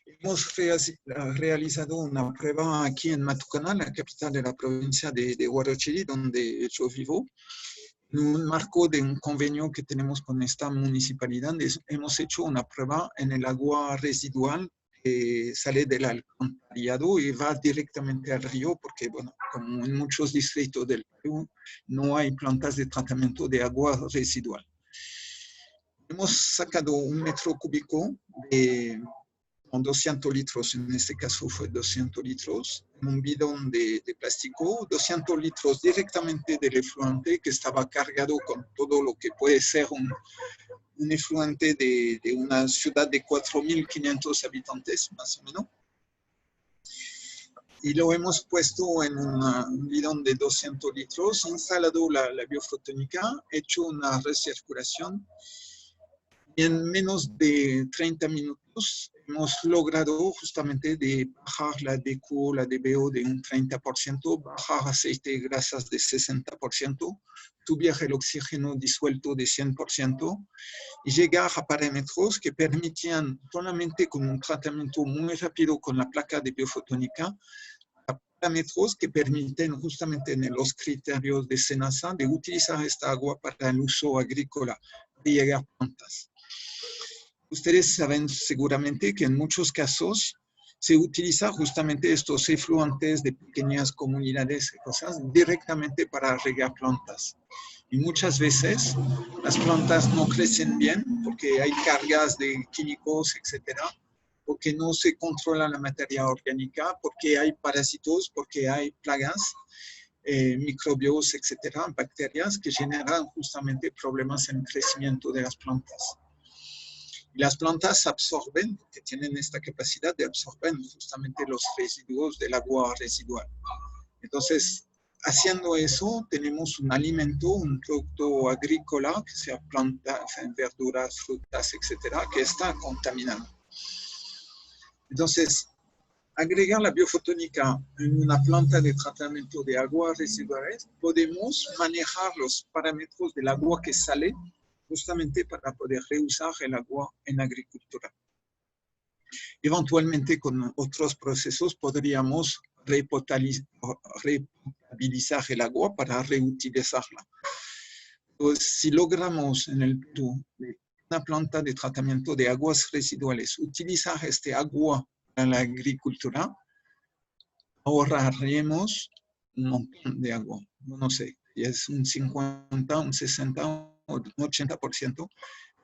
Hemos realizado una prueba aquí en Matucana, la capital de la provincia de Huarochirí, donde yo vivo. En un marco de un convenio que tenemos con esta municipalidad, hemos hecho una prueba en el agua residual que sale del alcantarillado y va directamente al río, porque, bueno, como en muchos distritos del Perú, no hay plantas de tratamiento de agua residual. Hemos sacado 1 metro cúbico con 200 litros, en este caso fue 200 litros, en un bidón de plástico, 200 litros directamente del efluente que estaba cargado con todo lo que puede ser un efluente de una ciudad de 4.500 habitantes, más o menos. Y lo hemos puesto en un bidón de 200 litros, instalado la biofotónica, hecho una recirculación. Y en menos de 30 minutos hemos logrado justamente de bajar la DQ, la DBO de un 30%, bajar aceite y grasas de 60%, subir el oxígeno disuelto de 100% y llegar a parámetros que permitían solamente con un tratamiento muy rápido con la placa de biofotónica, a parámetros que permiten justamente en los criterios de SENASA de utilizar esta agua para el uso agrícola, de llegar a plantas. Ustedes saben seguramente que en muchos casos se utiliza justamente estos efluentes de pequeñas comunidades y cosas directamente para regar plantas. Y muchas veces las plantas no crecen bien porque hay cargas de químicos, etcétera, porque no se controla la materia orgánica, porque hay parásitos, porque hay plagas, microbios, etcétera, bacterias que generan justamente problemas en el crecimiento de las plantas. Y las plantas absorben, porque tienen esta capacidad de absorber justamente los residuos del agua residual. Entonces, haciendo eso, tenemos un alimento, un producto agrícola, que sea plantas, verduras, frutas, etcétera, que está contaminado. Entonces, agregar la biofotónica en una planta de tratamiento de aguas residuales, podemos manejar los parámetros del agua que sale justamente para poder reusar el agua en agricultura. Eventualmente, con otros procesos, podríamos repotabilizar el agua para reutilizarla. Pues, si logramos en el Perú una planta de tratamiento de aguas residuales, utilizar este agua para la agricultura, ahorraremos un montón de agua. No sé, es un 50, un 60, un 80%.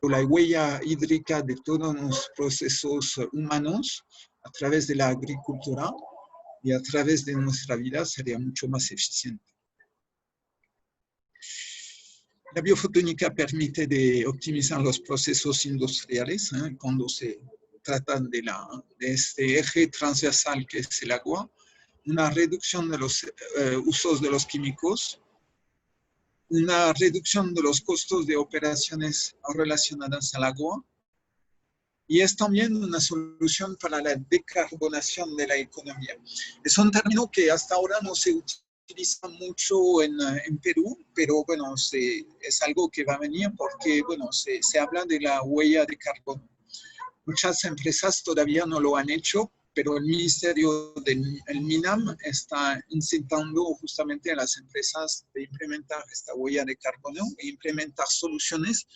Pero la huella hídrica de todos los procesos humanos a través de la agricultura y a través de nuestra vida sería mucho más eficiente. La biofotónica permite de optimizar los procesos industriales cuando se trata de este eje transversal que es el agua, una reducción de los usos de los químicos, una reducción de los costos de operaciones relacionadas al agua, y es también una solución para la decarbonación de la economía. Es un término que hasta ahora no se utiliza mucho en Perú, pero bueno, es algo que va a venir porque bueno, se habla de la huella de carbono. Muchas empresas todavía no lo han hecho, pero el Ministerio del MINAM está incitando justamente a las empresas de implementar esta huella de carbono e implementar soluciones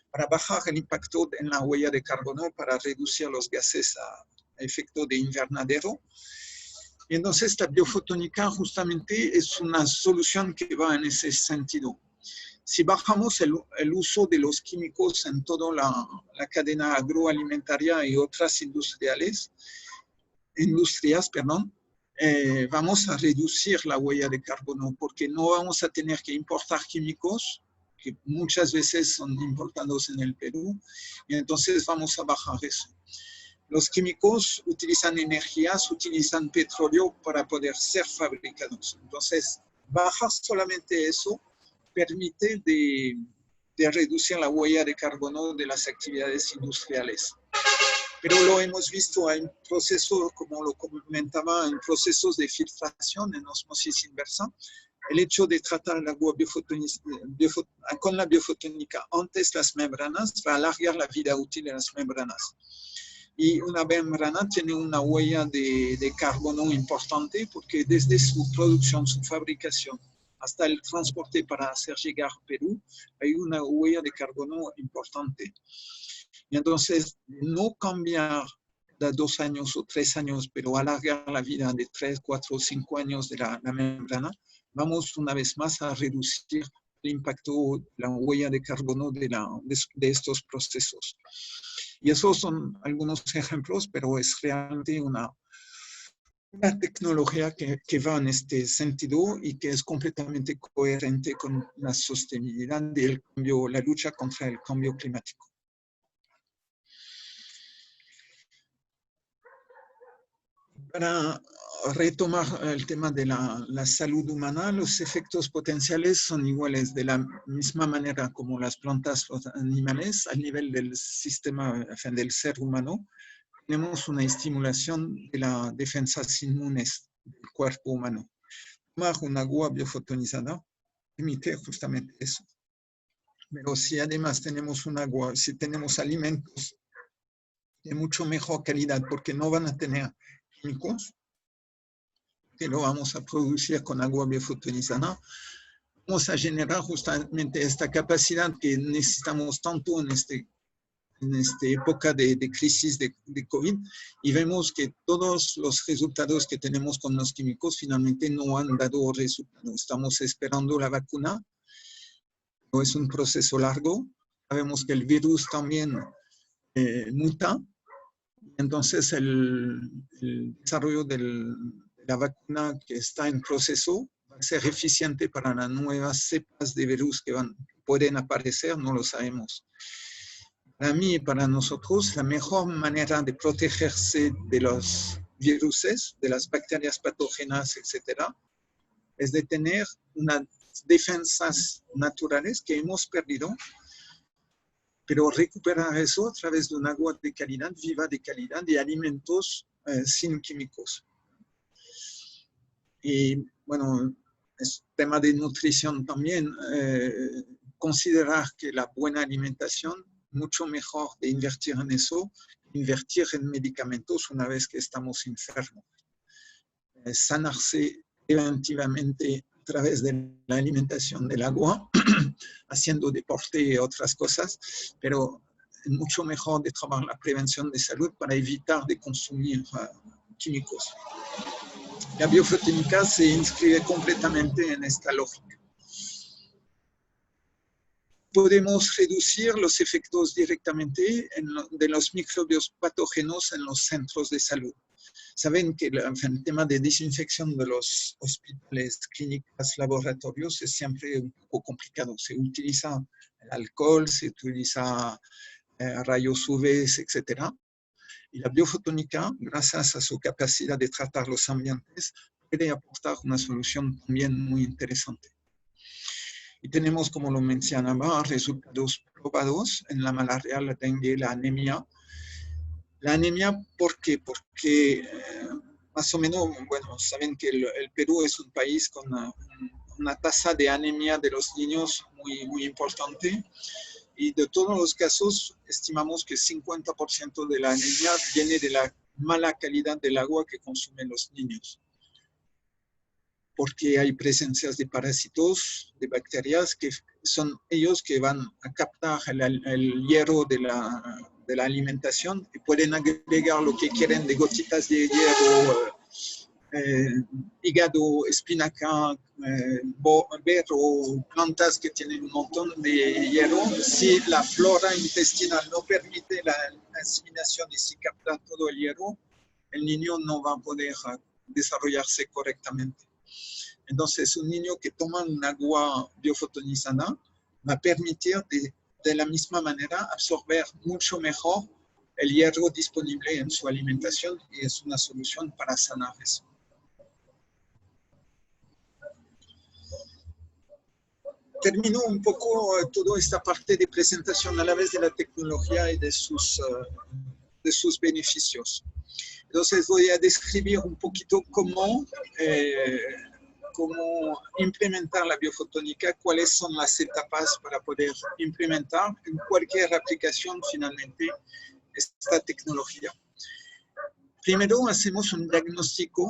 para bajar el impacto en la huella de carbono, para reducir los gases a efecto de invernadero. Y entonces la biofotónica justamente es una solución que va en ese sentido. Si bajamos el uso de los químicos en toda la cadena agroalimentaria y otras industrias, vamos a reducir la huella de carbono porque no vamos a tener que importar químicos que muchas veces son importados en el Perú y entonces vamos a bajar eso. Los químicos utilizan energías, utilizan petróleo para poder ser fabricados. Entonces, bajar solamente eso permite de reducir la huella de carbono de las actividades industriales. Pero lo hemos visto en procesos, como lo comentaba, en procesos de filtración en osmosis inversa. El hecho de tratar el agua con la biofotónica antes las membranas va a alargar la vida útil de las membranas. Y una membrana tiene una huella de carbono importante porque desde su producción, su fabricación, hasta el transporte para hacer llegar a Perú, hay una huella de carbono importante. Y entonces, no cambiar de 2 años o 3 años, pero alargar la vida de 3, 4 o 5 años de la membrana, vamos una vez más a reducir el impacto, la huella de carbono de estos procesos. Y esos son algunos ejemplos, pero es realmente una tecnología que va en este sentido y que es completamente coherente con la sostenibilidad del cambio, la lucha contra el cambio climático. Para retomar el tema de la salud humana, los efectos potenciales son iguales de la misma manera como las plantas, los animales, al nivel del sistema, del ser humano. Tenemos una estimulación de las defensas inmunes del cuerpo humano. Tomar un agua biofotonizada permite justamente eso. Pero si además tenemos un agua, si tenemos alimentos de mucho mejor calidad, porque no van a tener químicos, que lo vamos a producir con agua biofotonizada, vamos a generar justamente esta capacidad que necesitamos tanto en esta época de crisis de COVID, y vemos que todos los resultados que tenemos con los químicos finalmente no han dado resultados. Estamos esperando la vacuna, no es un proceso largo, sabemos que el virus también muta, entonces el desarrollo de la vacuna que está en proceso va a ser eficiente para las nuevas cepas de virus que pueden aparecer, no lo sabemos. Para mí y para nosotros, la mejor manera de protegerse de los virus, de las bacterias patógenas, etc., es de tener unas defensas naturales que hemos perdido, pero recuperar eso a través de un agua de calidad, viva de calidad, de alimentos sin químicos. Y bueno, es tema de nutrición también, considerar que la buena alimentación, mucho mejor de invertir en eso, invertir en medicamentos una vez que estamos enfermos. Sanarse preventivamente a través de la alimentación, del agua, haciendo deporte y otras cosas, pero es mucho mejor de trabajar la prevención de salud para evitar de consumir químicos. La biofotónica se inscribe completamente en esta lógica. Podemos reducir los efectos directamente de los microbios patógenos en los centros de salud. Saben que el tema de desinfección de los hospitales, clínicas, laboratorios es siempre un poco complicado. Se utiliza el alcohol, se utiliza rayos UV, etc. Y la biofotónica, gracias a su capacidad de tratar los ambientes, puede aportar una solución también muy interesante. Y tenemos, como lo mencionaba, resultados probados en la malaria, la dengue, la anemia. La anemia, ¿por qué? Porque más o menos, bueno, saben que el Perú es un país con una tasa de anemia de los niños muy importante. Y de todos los casos, estimamos que 50% de la anemia viene de la mala calidad del agua que consumen los niños. Porque hay presencias de parásitos, de bacterias, que son ellos que van a captar el hierro de la alimentación y pueden agregar lo que quieren de gotitas de hierro hígado, espinaca, berro, plantas que tienen un montón de hierro. Si la flora intestinal no permite la asimilación y si capta todo el hierro, el niño no va a poder desarrollarse correctamente. Entonces, un niño que toma un agua biofotonizada va a permitir de la misma manera absorber mucho mejor el hierro disponible en su alimentación y es una solución para sanar eso. Termino un poco toda esta parte de presentación a la vez de la tecnología y de sus beneficios. Entonces voy a describir un poquito cómo implementar la biofotónica, cuáles son las etapas para poder implementar en cualquier aplicación finalmente esta tecnología. Primero hacemos un diagnóstico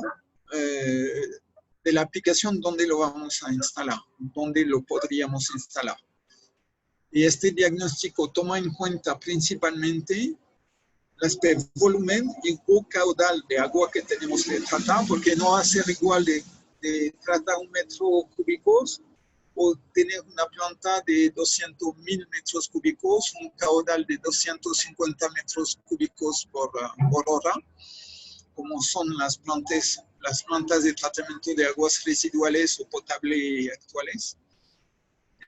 de la aplicación donde lo vamos a instalar, donde lo podríamos instalar. Y este diagnóstico toma en cuenta principalmente el volumen y o caudal de agua que tenemos que tratar, porque no va a ser igual de tratar 1 metro cúbicos o tener una planta de 200.000 metros cúbicos, un caudal de 250 metros cúbicos por hora, como son las plantas de tratamiento de aguas residuales o potable actuales.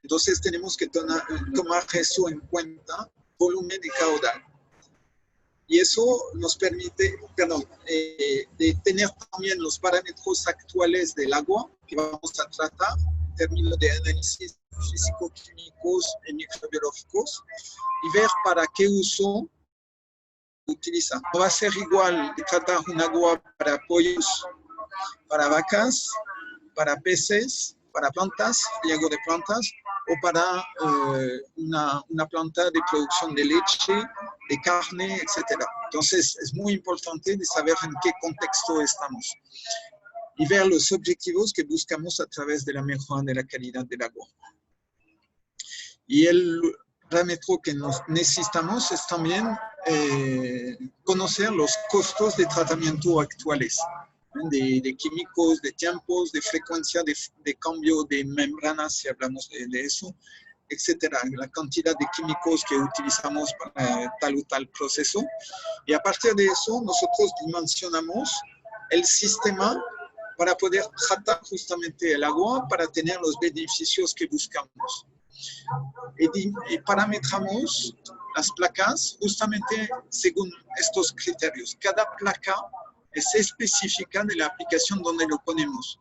Entonces tenemos que tomar eso en cuenta, volumen y caudal. Y eso nos permite, de tener también los parámetros actuales del agua que vamos a tratar en términos de análisis físico-químicos y microbiológicos y ver para qué uso utiliza. No va a ser igual de tratar un agua para pollos, para vacas, para peces, para plantas, riego de plantas, o para una planta de producción de leche, de carne, etc. Entonces, es muy importante de saber en qué contexto estamos y ver los objetivos que buscamos a través de la mejora de la calidad del agua. Y el parámetro que necesitamos es también conocer los costos de tratamiento actuales. De químicos, de tiempos, de frecuencia de cambio de membranas, si hablamos de eso, etcétera, la cantidad de químicos que utilizamos para tal o tal proceso. Y a partir de eso, nosotros dimensionamos el sistema para poder tratar justamente el agua, para tener los beneficios que buscamos. Y parametramos las placas justamente según estos criterios. Cada placa es específica de la aplicación donde lo ponemos.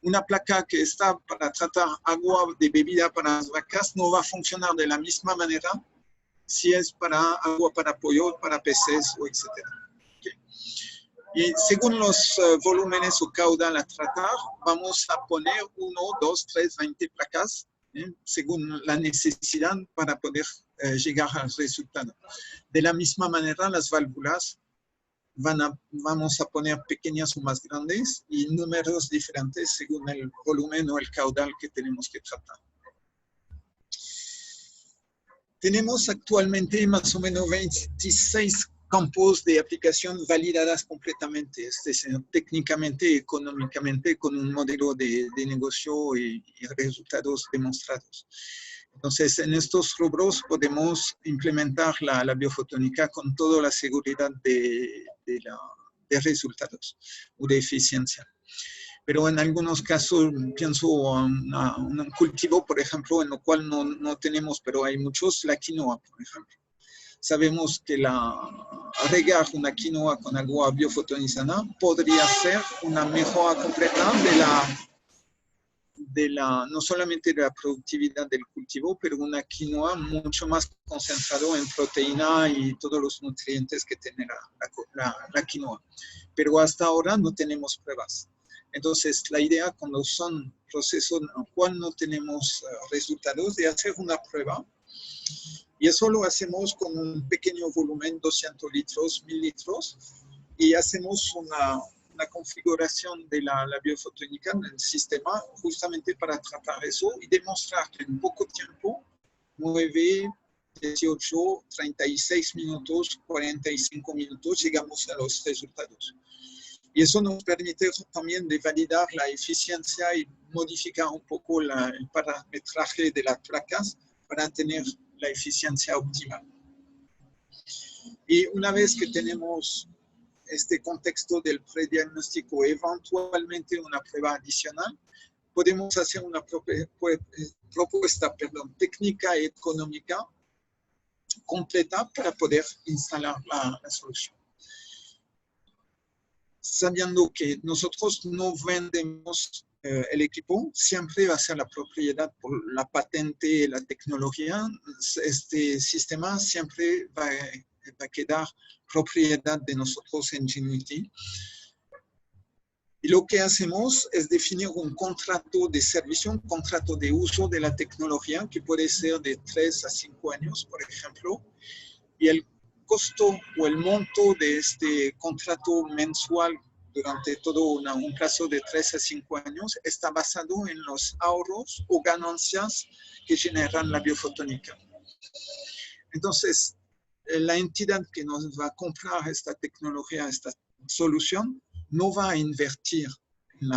Una placa que está para tratar agua de bebida para las vacas no va a funcionar de la misma manera si es para agua para pollo, para peces, o etc. Okay. Y según los volúmenes o caudal a tratar, vamos a poner 1, 2, 3, 20 placas, según la necesidad para poder llegar al resultado. De la misma manera, las válvulas vamos a poner pequeñas o más grandes y números diferentes según el volumen o el caudal que tenemos que tratar. Tenemos actualmente más o menos 26 campos de aplicación validadas completamente, técnicamente, económicamente, con un modelo de negocio y resultados demostrados. Entonces, en estos rubros podemos implementar la biofotónica con toda la seguridad de resultados o de eficiencia. Pero en algunos casos, pienso en un cultivo, por ejemplo, en lo cual no tenemos, pero hay muchos, la quinoa, por ejemplo. Sabemos que regar una quinoa con agua biofotonizada podría ser una mejora completa no solamente de la productividad del cultivo, pero una quinoa mucho más concentrado en proteína y todos los nutrientes que tiene la quinoa. Pero hasta ahora no tenemos pruebas. Entonces, la idea cuando son procesos en los cuales no tenemos resultados, de hacer una prueba. Y eso lo hacemos con un pequeño volumen, 200 litros, 1000 litros, y hacemos una configuración de la biofotónica en el sistema justamente para tratar eso y demostrar que en poco tiempo, 9, 18, 36 minutos, 45 minutos, llegamos a los resultados. Y eso nos permite también de validar la eficiencia y modificar un poco el parametraje de las placas para tener la eficiencia óptima. Y una vez que tenemos este contexto del prediagnóstico, eventualmente una prueba adicional, podemos hacer una propuesta técnica y económica completa para poder instalar la solución. Sabiendo que nosotros no vendemos el equipo, siempre va a ser la propiedad por la patente, la tecnología. Este sistema siempre va a quedar propiedad de nosotros en Genuity. Y lo que hacemos es definir un contrato de servicio, un contrato de uso de la tecnología, que puede ser de 3 a 5 años, por ejemplo. Y el costo o el monto de este contrato mensual durante todo un plazo de 3 a 5 años está basado en los ahorros o ganancias que generan la biofotónica. Entonces, la entidad que nos va a comprar esta tecnología, esta solución, no va a invertir en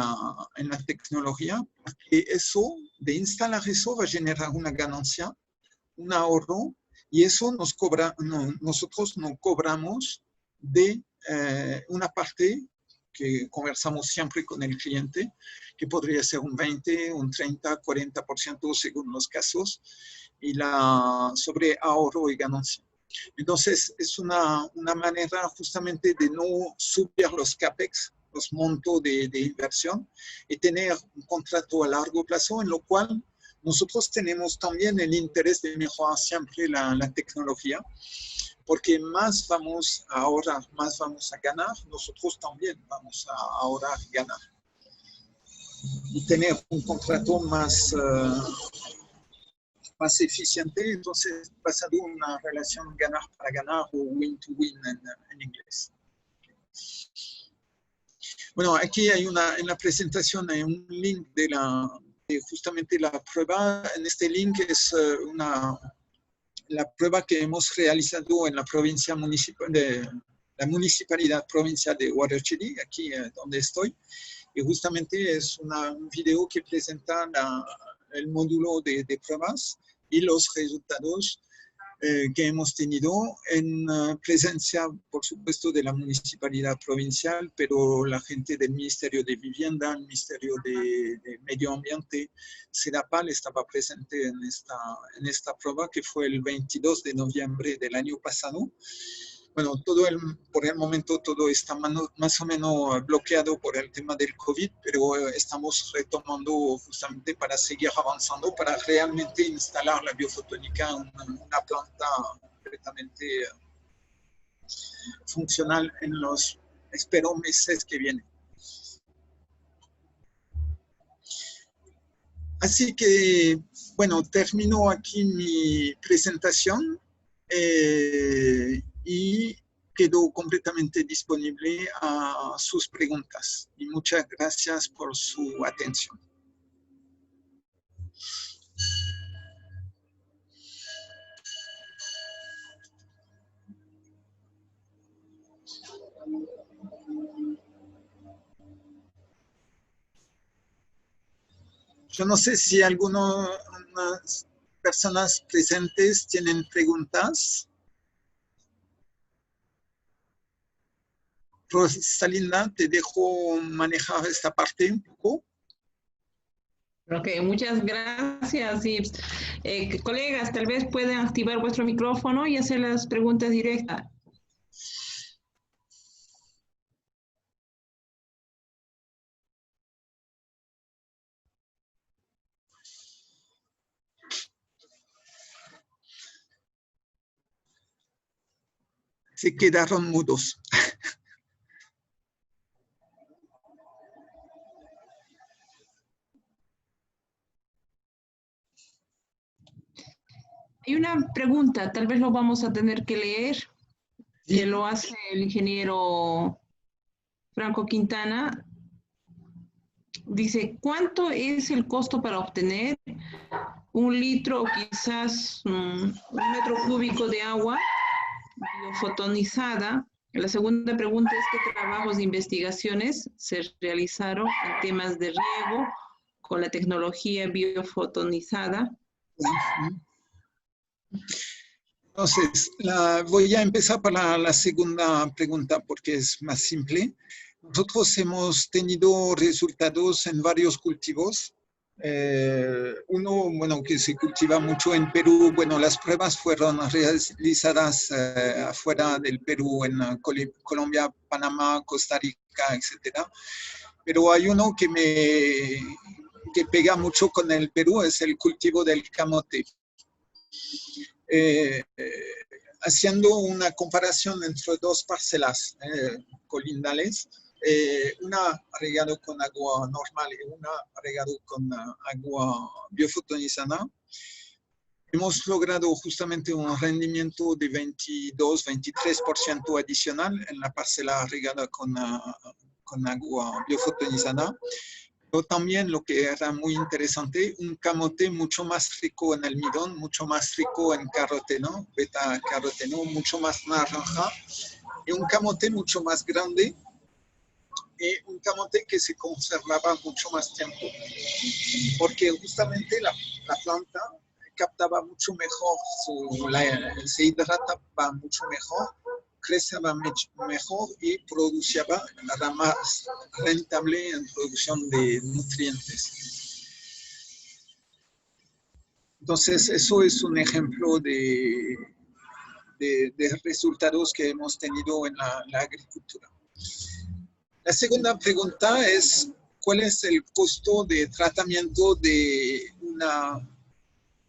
la tecnología, porque eso, de instalar eso, va a generar una ganancia, un ahorro, y eso nosotros no cobramos de una parte que conversamos siempre con el cliente, que podría ser un 20, un 30, 40% según los casos, y sobre ahorro y ganancia. Entonces, es una manera justamente de no subir los CAPEX, los montos de inversión, y tener un contrato a largo plazo, en lo cual nosotros tenemos también el interés de mejorar siempre la tecnología, porque más vamos a ahorrar, más vamos a ganar, nosotros también vamos a ahorrar y ganar. Y tener un contrato más eficiente, entonces basado en una relación ganar para ganar o win to win en inglés. Bueno, aquí hay en la presentación hay un link de justamente la prueba. En este link es la prueba que hemos realizado en la provincia municipal la municipalidad provincial de Huarochirí, aquí donde estoy. Y justamente es un video que presenta el módulo de pruebas y los resultados que hemos tenido en presencia, por supuesto, de la municipalidad provincial, pero la gente del Ministerio de Vivienda, el Ministerio de Medio Ambiente, SEDAPAL, estaba presente en esta prueba, que fue el 22 de noviembre del año pasado. Bueno, por el momento todo está más o menos bloqueado por el tema del COVID, pero estamos retomando justamente para seguir avanzando, para realmente instalar la biofotónica en una planta completamente funcional en los, espero, meses que vienen. Así que, bueno, termino aquí mi presentación. Y quedo completamente disponible a sus preguntas. Y muchas gracias por su atención. Yo no sé si algunas personas presentes tienen preguntas. Rosalinda, te dejo manejar esta parte un poco. Ok, muchas gracias. Y, colegas, tal vez pueden activar vuestro micrófono y hacer las preguntas directas. Se quedaron mudos. Hay una pregunta, tal vez lo vamos a tener que leer, Sí. que lo hace el ingeniero Franco Quintana. Dice, ¿cuánto es el costo para obtener 1 litro o quizás 1 metro cúbico de agua biofotonizada La segunda pregunta es qué trabajos de investigaciones se realizaron en temas de riego con la tecnología biofotonizada. Entonces, voy a empezar para la segunda pregunta porque es más simple. Nosotros hemos tenido resultados en varios cultivos. Uno, bueno, que se cultiva mucho en Perú. Bueno, las pruebas fueron realizadas afuera del Perú, en Colombia, Panamá, Costa Rica, etc. Pero hay uno que pega mucho con el Perú, es el cultivo del camote. Haciendo una comparación entre dos parcelas colindales, una regado con agua normal y una regado con agua biofotonizada, hemos logrado justamente un rendimiento de 22-23% adicional en la parcela regada con agua biofotonizada. Pero también lo que era muy interesante, un camote mucho más rico en almidón, mucho más rico en caroteno, beta-caroteno, mucho más naranja, y un camote mucho más grande, y un camote que se conservaba mucho más tiempo, porque justamente la planta captaba mucho mejor, se hidrataba mucho mejor, crecía mejor y producía, era más rentable en producción de nutrientes. Entonces, eso es un ejemplo de resultados que hemos tenido en la agricultura. La segunda pregunta es, ¿cuál es el costo de tratamiento de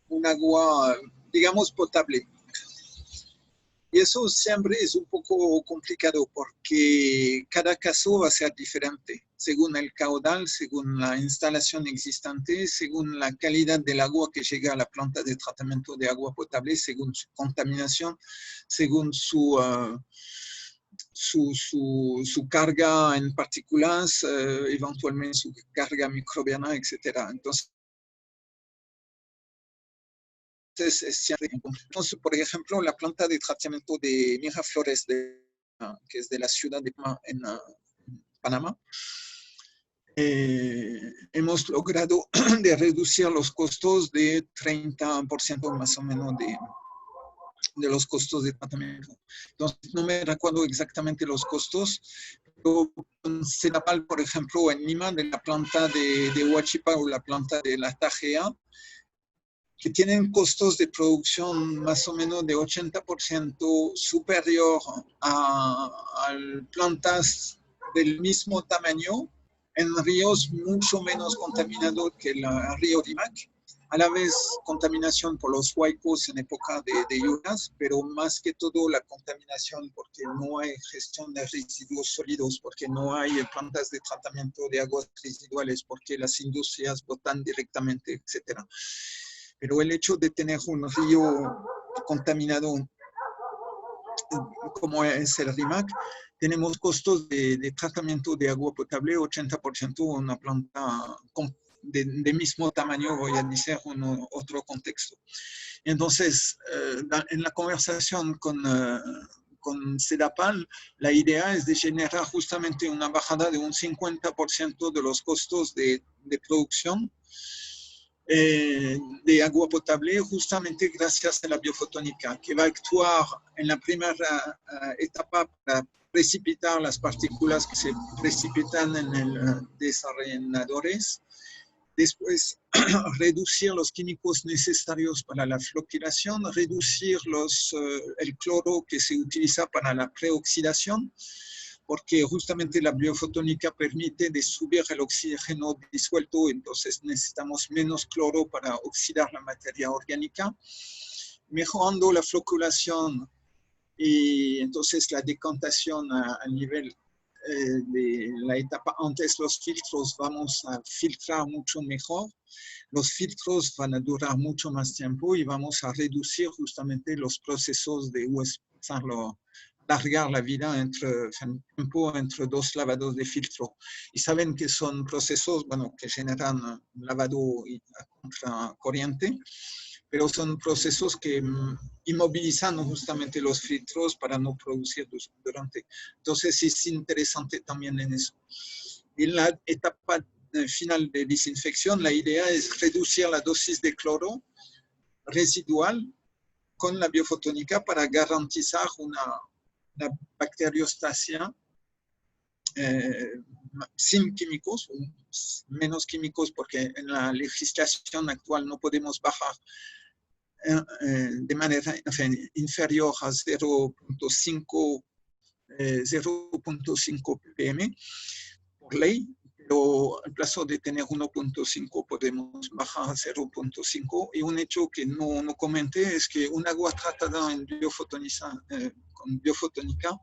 un agua, digamos, potable? Y eso siempre es un poco complicado porque cada caso va a ser diferente, según el caudal, según la instalación existente, según la calidad del agua que llega a la planta de tratamiento de agua potable, según su contaminación, según su carga en partículas, eventualmente su carga microbiana, etc. Entonces, por ejemplo, la planta de tratamiento de Miraflores, que es de la ciudad de Panamá, hemos logrado de reducir los costos de 30% más o menos de los costos de tratamiento. Entonces, no me recuerdo exactamente los costos, pero con Sedapal, por ejemplo, en Lima, de la planta de Huachipa o la planta de La Tajea, que tienen costos de producción más o menos de 80% superior a plantas del mismo tamaño en ríos mucho menos contaminados que el río Rímac. A la vez contaminación por los huaicos en época de lluvias, pero más que todo la contaminación porque no hay gestión de residuos sólidos, porque no hay plantas de tratamiento de aguas residuales, porque las industrias botan directamente, etc. Pero el hecho de tener un río contaminado como es el Rímac, tenemos costos de tratamiento de agua potable 80% una planta de mismo tamaño, voy a decir, en otro contexto. Entonces, en la conversación con Sedapal, la idea es de generar justamente una bajada de un 50% de los costos de producción de agua potable justamente gracias a la biofotónica, que va a actuar en la primera etapa para precipitar las partículas que se precipitan en el desarenadores, después reducir los químicos necesarios para la floquilación, reducir el cloro que se utiliza para la preoxidación, porque justamente la biofotónica permite de subir el oxígeno disuelto, entonces necesitamos menos cloro para oxidar la materia orgánica, mejorando la floculación y entonces la decantación a nivel de la etapa antes los filtros, vamos a filtrar mucho mejor, los filtros van a durar mucho más tiempo y vamos a reducir justamente los procesos de alargar la vida entre dos lavados de filtro. Y saben que son procesos, bueno, que generan lavado contra corriente, pero son procesos que inmovilizan justamente los filtros para no producir durante. Entonces es interesante también en eso. En la etapa final de desinfección, la idea es reducir la dosis de cloro residual con la biofotónica para garantizar una bacteriostasia sin químicos, menos químicos, porque en la legislación actual no podemos bajar de manera inferior a 0.5 ppm por ley, pero en plazo de tener 1.5 podemos bajar a 0.5. Y un hecho que no comenté es que un agua tratada en con biofotónica,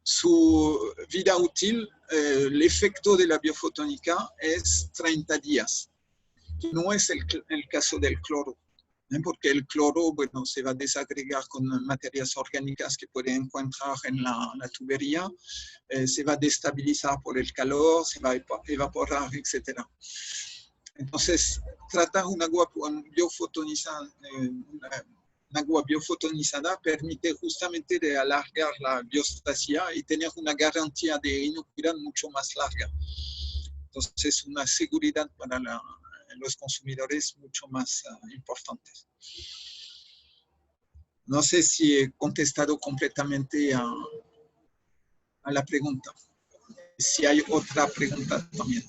su vida útil, el efecto de la biofotónica es 30 días. No es el caso del cloro, porque el cloro, bueno, se va a desagregar con materias orgánicas que puede encontrar en la tubería, se va a destabilizar por el calor, se va a evaporar, etc. Entonces, tratar un agua biofotonizada permite justamente de alargar la biostasia y tener una garantía de inocuidad mucho más larga. Entonces, una seguridad para los consumidores mucho más importante. No sé si he contestado completamente a la pregunta. Si hay otra pregunta también.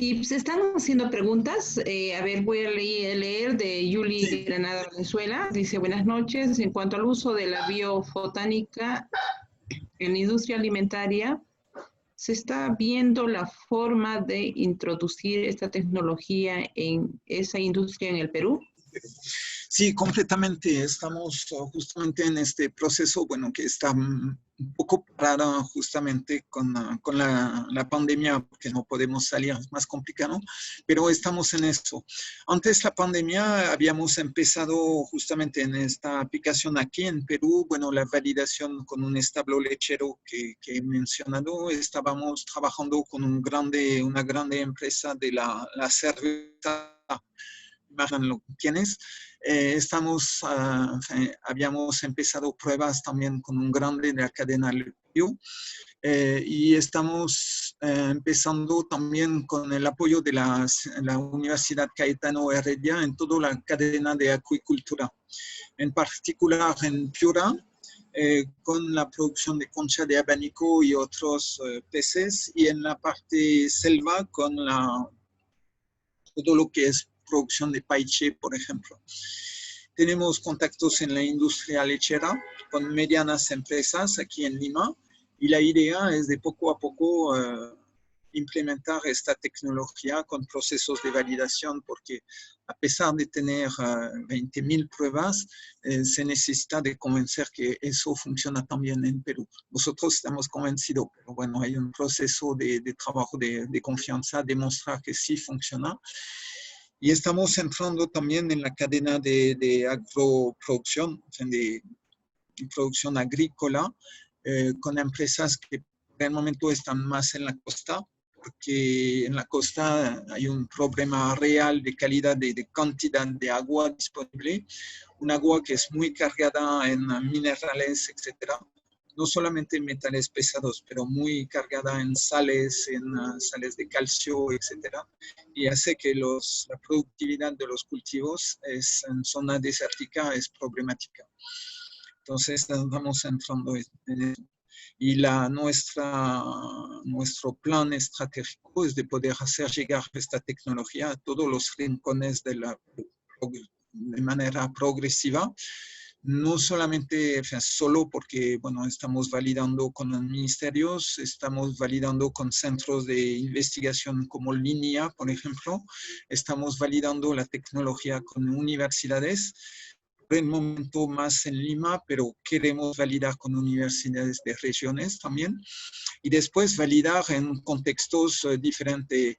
Y se están haciendo preguntas. A ver, voy a leer de Yuli Granada, Venezuela. Dice, buenas noches. En cuanto al uso de la biofotónica en la industria alimentaria, ¿se está viendo la forma de introducir esta tecnología en esa industria en el Perú? Sí, completamente. Estamos justamente en este proceso, bueno, que está un poco parada justamente con la pandemia, porque no podemos salir, es más complicado, pero estamos en eso. Antes la pandemia habíamos empezado justamente en esta aplicación aquí en Perú, bueno, la validación con un establo lechero que he mencionado. Estábamos trabajando con una grande empresa de la cerveza, lo tienes. Habíamos empezado pruebas también con un grande de la cadena Lepio, y estamos empezando también con el apoyo de la Universidad Cayetano Heredia en toda la cadena de acuicultura, en particular en Piura, con la producción de concha de abanico y otros peces, y en la parte selva con todo lo que es producción de paiche, por ejemplo. Tenemos contactos en la industria lechera con medianas empresas aquí en Lima, y la idea es de poco a poco implementar esta tecnología con procesos de validación, porque a pesar de tener 20.000 pruebas, se necesita de convencer que eso funciona también en Perú. Nosotros estamos convencidos, pero bueno, hay un proceso de trabajo de confianza, demostrar que sí funciona. Y estamos entrando también en la cadena de agroproducción, de producción agrícola, con empresas que por el momento están más en la costa, porque en la costa hay un problema real de calidad, de cantidad de agua disponible, un agua que es muy cargada en minerales, etcétera. No solamente en metales pesados, pero muy cargada en sales de calcio, etcétera, y hace que la productividad de los cultivos en zona desértica es problemática. Entonces vamos entrando en eso. Y nuestro plan estratégico es de poder hacer llegar esta tecnología a todos los rincones de manera progresiva, no solamente, o sea, solo porque, bueno, estamos validando con los ministerios, estamos validando con centros de investigación como Línea, por ejemplo, estamos validando la tecnología con universidades, por el momento más en Lima, pero queremos validar con universidades de regiones también, y después validar en contextos diferentes.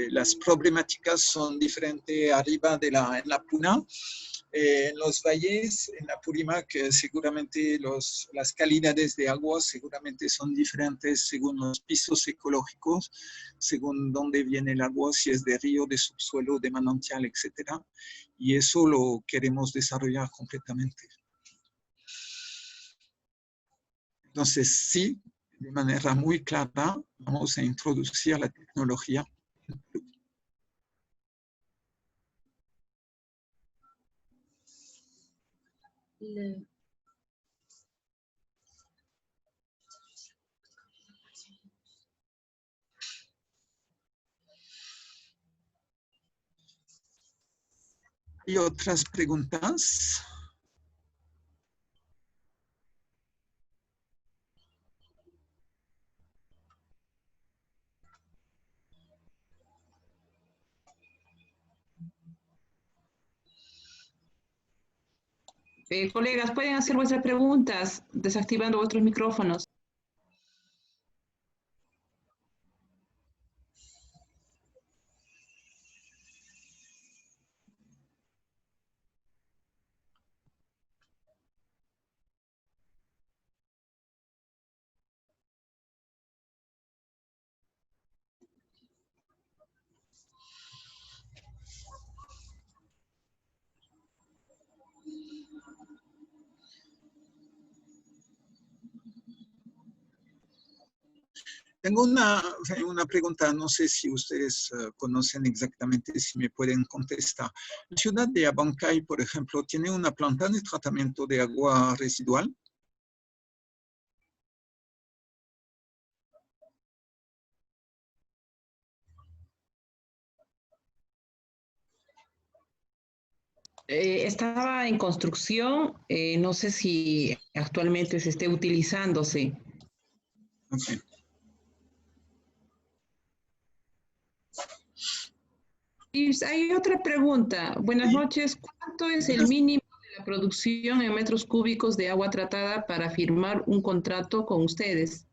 Las problemáticas son diferentes arriba de en la Puna. En los valles, en Apurímac, seguramente las calidades de agua seguramente son diferentes según los pisos ecológicos, según dónde viene el agua, si es de río, de subsuelo, de manantial, etc. Y eso lo queremos desarrollar completamente. Entonces, sí, de manera muy clara, vamos a introducir la tecnología. ¿Y otras preguntas? Colegas, pueden hacer vuestras preguntas desactivando vuestros micrófonos. Tengo una pregunta, no sé si ustedes conocen exactamente, si me pueden contestar. La ciudad de Abancay, por ejemplo, ¿tiene una planta de tratamiento de agua residual? Estaba en construcción, no sé si actualmente se esté utilizándose. Okay. Y hay otra pregunta. Buenas noches. ¿Cuánto es el mínimo de la producción en metros cúbicos de agua tratada para firmar un contrato con ustedes?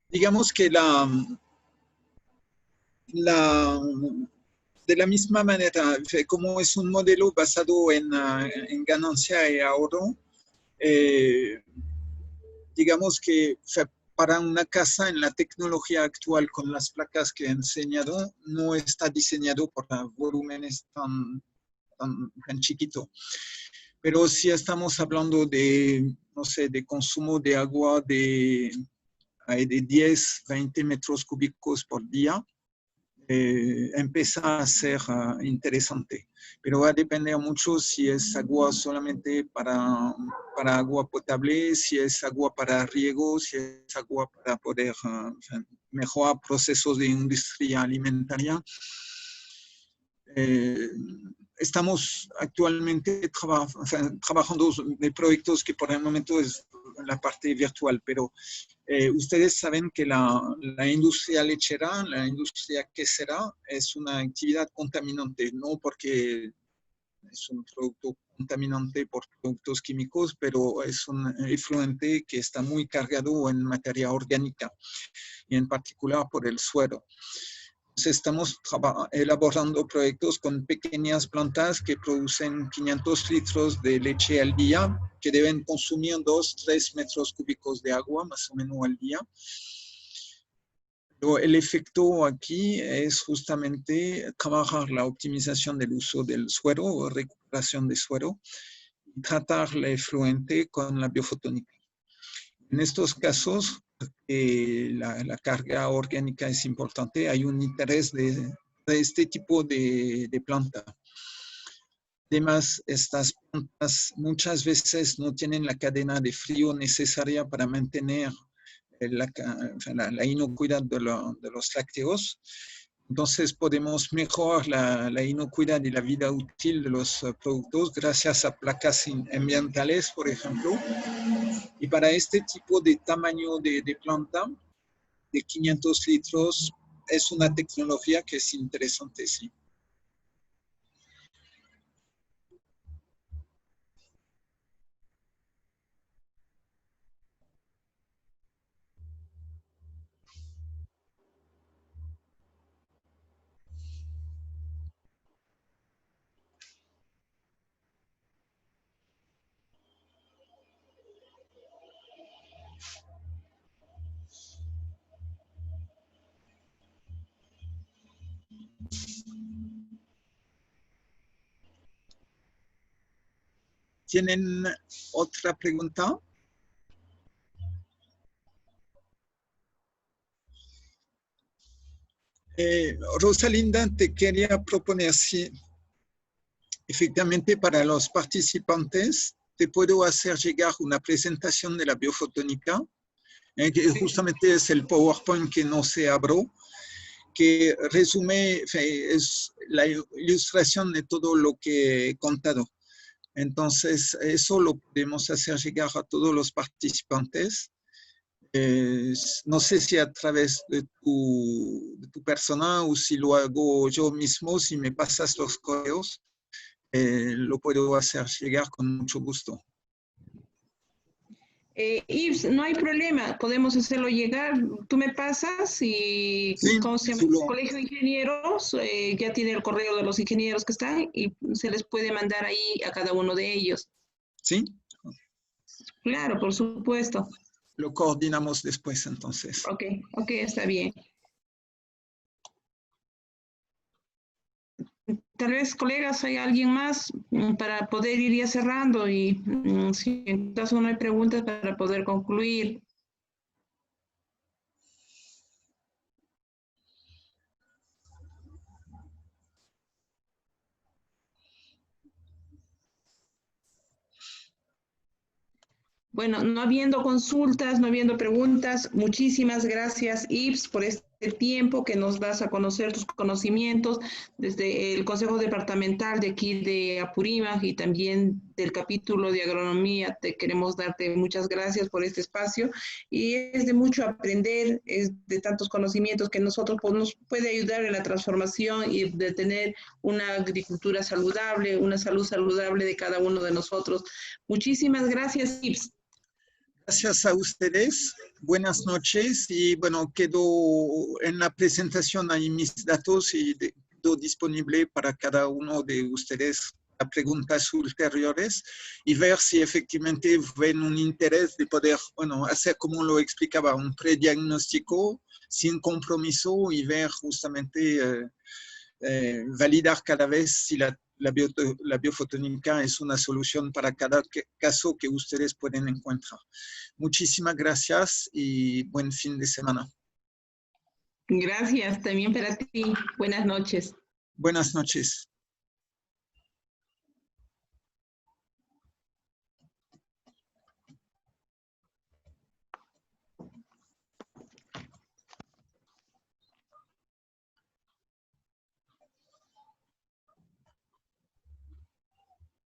Digamos que de la misma manera, como es un modelo basado en ganancia y ahorro, digamos que para una casa en la tecnología actual con las placas que he enseñado, no está diseñado para volúmenes tan chiquitos. Pero si estamos hablando de, no sé, de consumo de agua de 10, 20 metros cúbicos por día, empieza a ser interesante. Pero va a depender mucho si es agua solamente para agua potable, si es agua para riego, si es agua para poder mejorar procesos de industria alimentaria. Estamos actualmente trabajando en proyectos que por el momento es la parte virtual, pero ustedes saben que la industria lechera, la industria quesera, es una actividad contaminante, no porque es un producto contaminante por productos químicos, pero es un efluente que está muy cargado en materia orgánica y en particular por el suelo. Estamos elaborando proyectos con pequeñas plantas que producen 500 litros de leche al día, que deben consumir 2-3 metros cúbicos de agua más o menos al día. Pero el efecto aquí es justamente trabajar la optimización del uso del suelo o recuperación de suelo y tratar el efluente con la biofotónica. En estos casos, la carga orgánica es importante, hay un interés de este tipo de planta. Además, estas plantas muchas veces no tienen la cadena de frío necesaria para mantener la inocuidad de los lácteos. Entonces podemos mejorar la inocuidad y la vida útil de los productos gracias a placas ambientales, por ejemplo. Y para este tipo de tamaño de planta, de 500 litros, es una tecnología que es interesante, sí. ¿Tienen otra pregunta? Rosalinda, te quería proponer si efectivamente para los participantes te puedo hacer llegar una presentación de la biofotónica, que justamente es el PowerPoint que no se abrió, que resume, es la ilustración de todo lo que he contado. Entonces, eso lo podemos hacer llegar a todos los participantes. No sé si a través de tu persona o si lo hago yo mismo, si me pasas los correos, lo puedo hacer llegar con mucho gusto. Yves, no hay problema, podemos hacerlo llegar. Tú me pasas y Sí, ¿cómo se llama? El Colegio de Ingenieros ya tiene el correo de los ingenieros que están y se les puede mandar ahí a cada uno de ellos. Sí. Claro, por supuesto. Lo coordinamos después, entonces. Ok, está bien. Tal vez, colegas, hay alguien más para poder ir ya cerrando y si en caso no hay preguntas para poder concluir. Bueno, no habiendo consultas, no habiendo preguntas, muchísimas gracias, Yves, por este tiempo que nos das a conocer tus conocimientos desde el Consejo Departamental de aquí de Apurímac y también del capítulo de agronomía. Te queremos darte muchas gracias por este espacio y es de mucho aprender, es de tantos conocimientos que nosotros pues, nos puede ayudar en la transformación y de tener una agricultura saludable, una salud saludable de cada uno de nosotros. Muchísimas gracias, Yves. Gracias a ustedes, buenas noches y bueno, quedo en la presentación ahí mis datos y quedo disponible para cada uno de ustedes a preguntas ulteriores y ver si efectivamente ven un interés de poder, bueno, hacer como lo explicaba, un prediagnóstico sin compromiso y ver justamente validar cada vez si la biofotónica es una solución para cada caso que ustedes pueden encontrar. Muchísimas gracias y buen fin de semana. Gracias, también para ti. Buenas noches. Buenas noches.